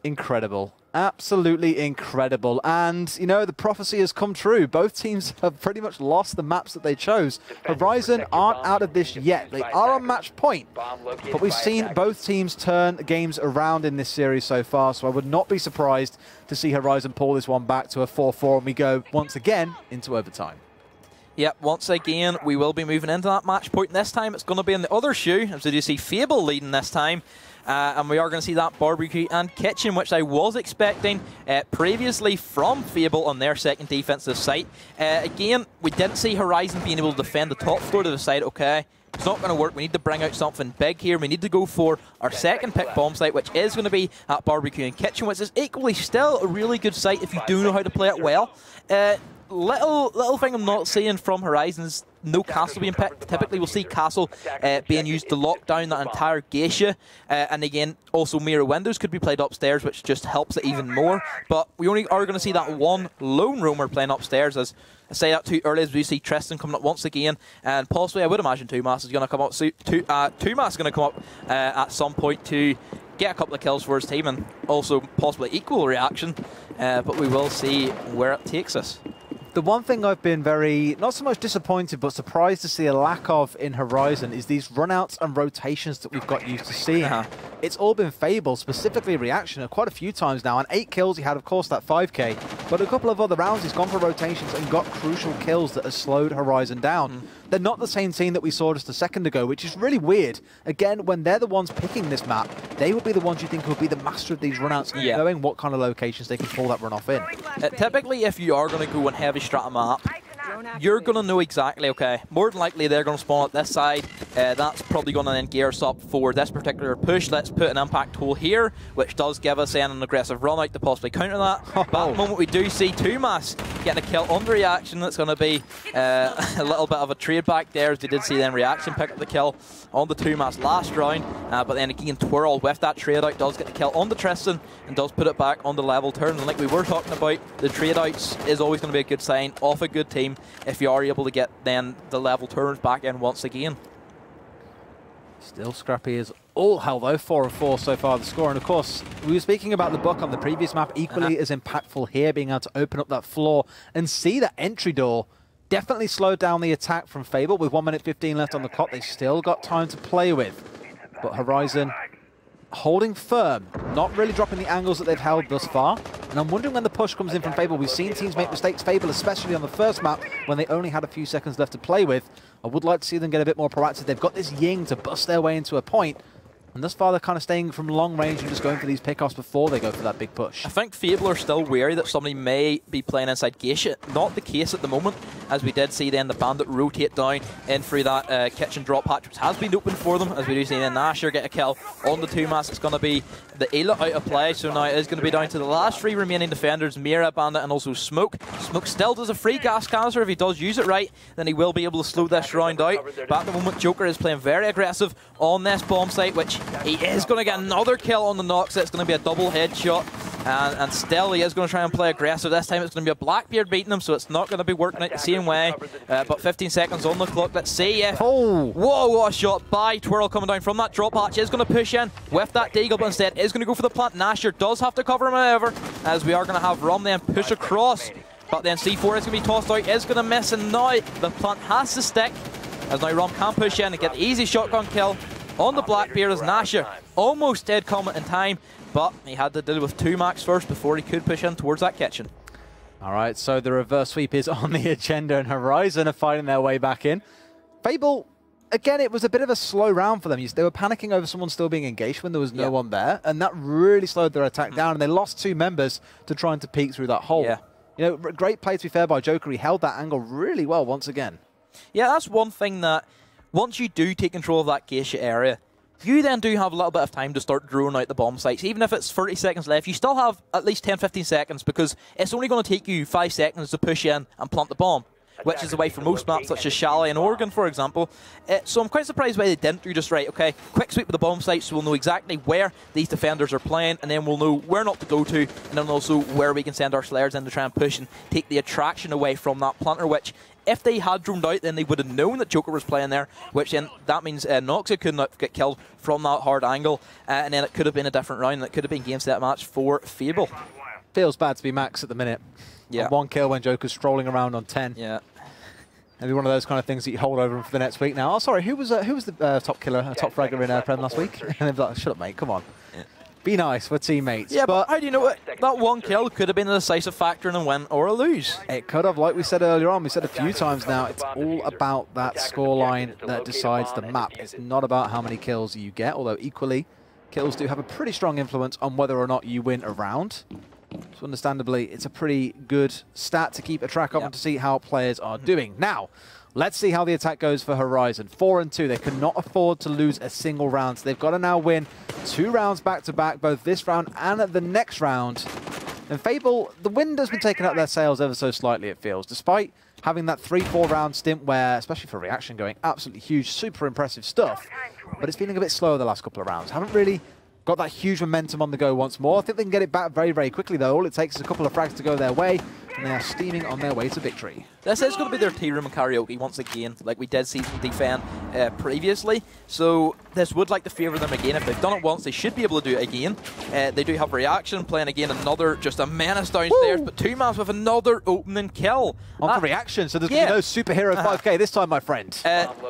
Incredible. Absolutely incredible. And, you know, the prophecy has come true. Both teams have pretty much lost the maps that they chose. Horizon aren't out of this yet. They are on match point. But we've seen both teams turn games around in this series so far, so I would not be surprised to see Horizon pull this one back to a 4-4 and we go once again into overtime. Yep, once again, we will be moving into that match point. This time, it's going to be in the other shoe, as you see Fable leading this time. And we are going to see that barbecue and kitchen, which I was expecting previously from Fable on their second defensive site. Again, we didn't see Horizon being able to defend the top floor to the side. Okay, it's not going to work. We need to bring out something big here. We need to go for our second pick bomb site, which is going to be at barbecue and kitchen, which is equally still a really good site if you do know how to play it well. Little thing I'm not seeing from Horizon is no castle being picked. Typically, we'll see castle being used to lock down that entire geisha. And again, also mirror windows could be played upstairs, which just helps it even more. But we only are going to see that one lone roamer playing upstairs. As I say that too early, as we see Tristan coming up once again. And possibly, I would imagine Tumas is going to come up. Tumas is going to come up at some point to get a couple of kills for his team and also possibly equal reaction. But we will see where it takes us. The one thing I've been very, not so much disappointed, but surprised to see a lack of in Horizon is these runouts and rotations that we've got used to seeing. It's all been Fable, specifically Reaction, quite a few times now. And 8 kills, he had, of course, that 5k. But a couple of other rounds, he's gone for rotations and got crucial kills that have slowed Horizon down. They're not the same team that we saw just a second ago, which is really weird. Again, when they're the ones picking this map, they would be the ones you think would be the master of these runouts, knowing what kind of locations they can pull that runoff in. Typically, if you are going to go on heavy strata map, you're going to know exactly, okay, more than likely they're going to spawn at this side. That's probably going to then gear us up for this particular push. Let's put an impact tool here, which does give us then an aggressive run out to possibly counter that. But at the moment we do see Tumas getting a kill on the reaction. That's going to be a little bit of a trade back there, as they did see then Reaction pick up the kill on the Tumas last round. But then again, Twirl with that trade out does get the kill on the Tristan and does put it back on the level turn. And like we were talking about, the trade outs is always going to be a good sign off a good team if you are able to get then the level turns back in once again. Still scrappy as all hell though, 4-4 so far the score. And of course, we were speaking about the buck on the previous map, equally as impactful here, being able to open up that floor and see that entry door. Definitely slowed down the attack from Fable. With 1 minute 15 left on the clock, they still got time to play with. But Horizon holding firm, not really dropping the angles that they've held thus far. And I'm wondering when the push comes in from Fable. We've seen teams make mistakes, Fable especially on the first map when they only had a few seconds left to play with. I would like to see them get a bit more proactive. They've got this Ying to bust their way into a point. And thus far, they're kind of staying from long range and just going for these pickoffs before they go for that big push. I think Fable are still wary that somebody may be playing inside Geisha. Not the case at the moment, as we did see then the Bandit rotate down in through that kitchen drop hatch, which has been open for them, as we do see then Nasher get a kill on the Tumas. It's going to be the Ayla out of play, so now it is going to be down to the last 3 remaining defenders, Mira, Bandit, and also Smoke. Smoke still does a free gas canister. If he does use it right, then he will be able to slow this round out. But at the moment, Joker is playing very aggressive on this bomb site, which he is going to get another kill on the Nox. It's going to be a double headshot. And still, he is going to try and play aggressive. This time, it's going to be a Blackbeard beating him, so it's not going to be working out the same way. But 15 seconds on the clock. Let's see if... Oh! Whoa, what a shot by Twirl coming down from that drop hatch. Is going to push in with that Deagle, but instead is going to go for the plant. Nasher does have to cover him, however, as we are going to have Rum then push across. But then C4 is going to be tossed out, is going to miss, and now the plant has to stick. As now Rum can push in and get the easy shotgun kill on the Blackbeard, as Nasher almost did come in time. But he had to deal with 2 max first before he could push in towards that kitchen. All right, so the reverse sweep is on the agenda, and Horizon are fighting their way back in. Fable, again, it was a bit of a slow round for them. They were panicking over someone still being engaged when there was no one there, and that really slowed their attack down, and they lost 2 members to trying to peek through that hole. You know, great play, to be fair, by Joker. He held that angle really well once again. Yeah, that's one thing that once you do take control of that Geisha area, you then do have a little bit of time to start drawing out the bomb sites. Even if it's 30 seconds left, you still have at least 10-15 seconds, because it's only going to take you 5 seconds to push in and plant the bomb. which is away from most maps such as Chalet and Oregon, for example. So I'm quite surprised why they didn't do just right. Okay, quick sweep of the bomb site so we'll know exactly where these defenders are playing, and then we'll know where not to go to, and then also where we can send our Slayers in to try and push and take the attraction away from that planter, which if they had droned out, then they would have known that Joker was playing there, which then that means Noxa could not get killed from that hard angle, and then it could have been a different round, and it could have been game set match for Fable. Feels bad to be Max at the minute. Yeah. On 1 kill when Joker's strolling around on 10. Yeah. Maybe one of those kind of things that you hold over him for the next week now. Oh, sorry, who was the top killer, top fragger in Prem last week? And they'd be like, shut up, mate, come on. Yeah. Be nice, we're teammates. Yeah, but how do you know it? That 1 kill could have been a decisive factor in a win or a lose. It could have, like we said earlier on, we said a few times now, it's all about that scoreline that decides the map. It's not about how many kills you get, although equally, kills do have a pretty strong influence on whether or not you win a round. So understandably, it's a pretty good stat to keep a track of and to see how players are doing. Now, let's see how the attack goes for Horizon. 4-2, they cannot afford to lose a single round. So they've got to now win 2 rounds back-to-back, both this round and the next round. And Fable, the wind has been taking up their sails ever so slightly, it feels, despite having that 3-4 round stint where, especially for Reaction, going absolutely huge, super impressive stuff. But it's feeling a bit slower the last couple of rounds. Haven't really got that huge momentum on the go once more. I think they can get it back very, very quickly, though. All it takes is a couple of frags to go their way, and they are steaming on their way to victory. This is going to be their tea room and karaoke once again, like we did see them defend previously. So this would like to favour them again. If they've done it once, they should be able to do it again. They do have Reaction playing again, another just a menace downstairs, but 2 maps with another opening kill. On to Reaction, so there's going to be no superhero 5k this time, my friend.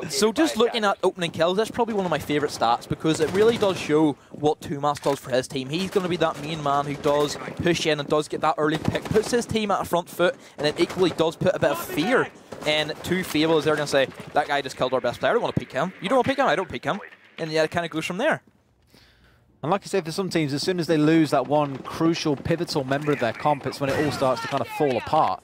So just looking at opening kills, that's probably one of my favourite stats because it really does show what 2mas does for his team. He's going to be that main man who does push in and does get that early pick, puts his team at a front foot, and then equally does put a bit of fear into Fable as they're going to say, that guy just killed our best player, I don't want to pick him. You don't want to pick him, I don't pick him. And yeah, it kind of goes from there. And like I say, for some teams, as soon as they lose that one crucial, pivotal member of their comp, it's when it all starts to kind of fall apart.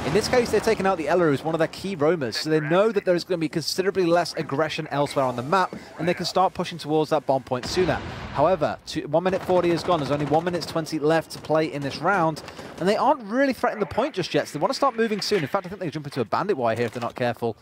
In this case, they're taking out the Ella, who's one of their key roamers, so they know that there is going to be considerably less aggression elsewhere on the map, and they can start pushing towards that bomb point sooner. However, 1 minute 40 is gone. There's only 1 minute 20 left to play in this round, and they aren't really threatening the point just yet, so they want to start moving soon. In fact, I think they jump into a bandit wire here if they're not careful.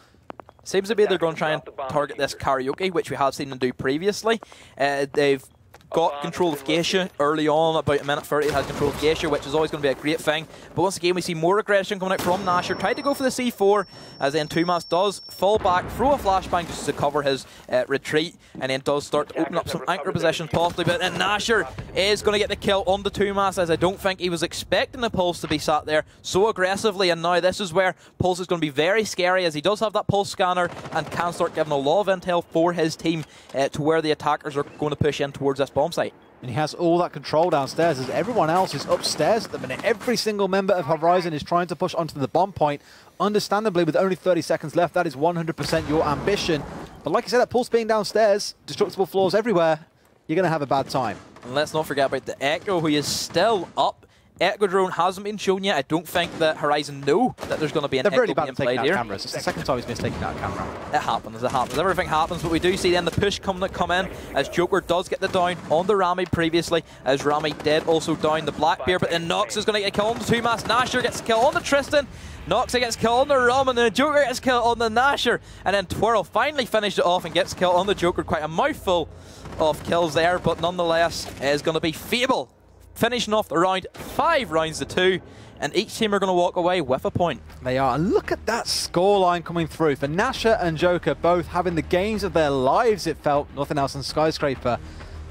Seems to be they're going to try and target this karaoke, which we have seen them do previously. They've got control of Geisha early on, about 1 minute 30 had control of Geisha, which is always going to be a great thing. But once again, we see more aggression coming out from Nasher. Tried to go for the C4, as then 2mas does fall back, throw a flashbang just to cover his retreat, and then does start to open up some anchor positions possibly. But then Nasher is going to get the kill on the 2mas, as I don't think he was expecting the Pulse to be sat there so aggressively. And now this is where Pulse is going to be very scary, as he does have that Pulse scanner and can start giving a lot of intel for his team to where the attackers are going to push in towards this bomb site. And he has all that control downstairs as everyone else is upstairs at the minute. Every single member of Horizon is trying to push onto the bomb point. Understandably, with only 30 seconds left, that is 100% your ambition. But like I said, that Pulse being downstairs, destructible floors everywhere, you're going to have a bad time. And let's not forget about the Echo, who is still up. Echo drone hasn't been shown yet. I don't think that Horizon know that there's going to be an Echo really being played here. Cameras. It's the second time he's missed taking out camera. It happens, everything happens, but we do see then the push come in as Joker does get the down on the Rami previously, as Rami did also down the Blackbeard, but then Nox is going to get a kill on the 2mas. Nasher gets a kill on the Tristan, Noxa gets killed on the Rum, and then Joker gets killed on the Nasher, and then Twirl finally finished it off and gets killed on the Joker. Quite a mouthful of kills there, but nonetheless it is going to be Fable finishing off the round, 5 rounds to 2, and each team are going to walk away with a point. They are, and look at that scoreline coming through. For Nasher and Joker, both having the games of their lives, it felt, nothing else than Skyscraper.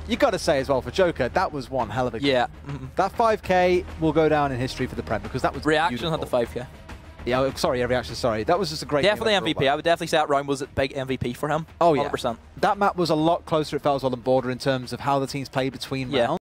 You got to say as well, for Joker, that was one hell of a game. Yeah. That 5k will go down in history for the Prem, because that was Reaction beautiful. Had the 5k. Yeah, sorry, Reaction, sorry. That was just a great game. Definitely MVP. I would definitely say that round was a big MVP for him. Oh, yeah. 100%. That map was a lot closer, it felt, as well, than Border in terms of how the teams played between rounds.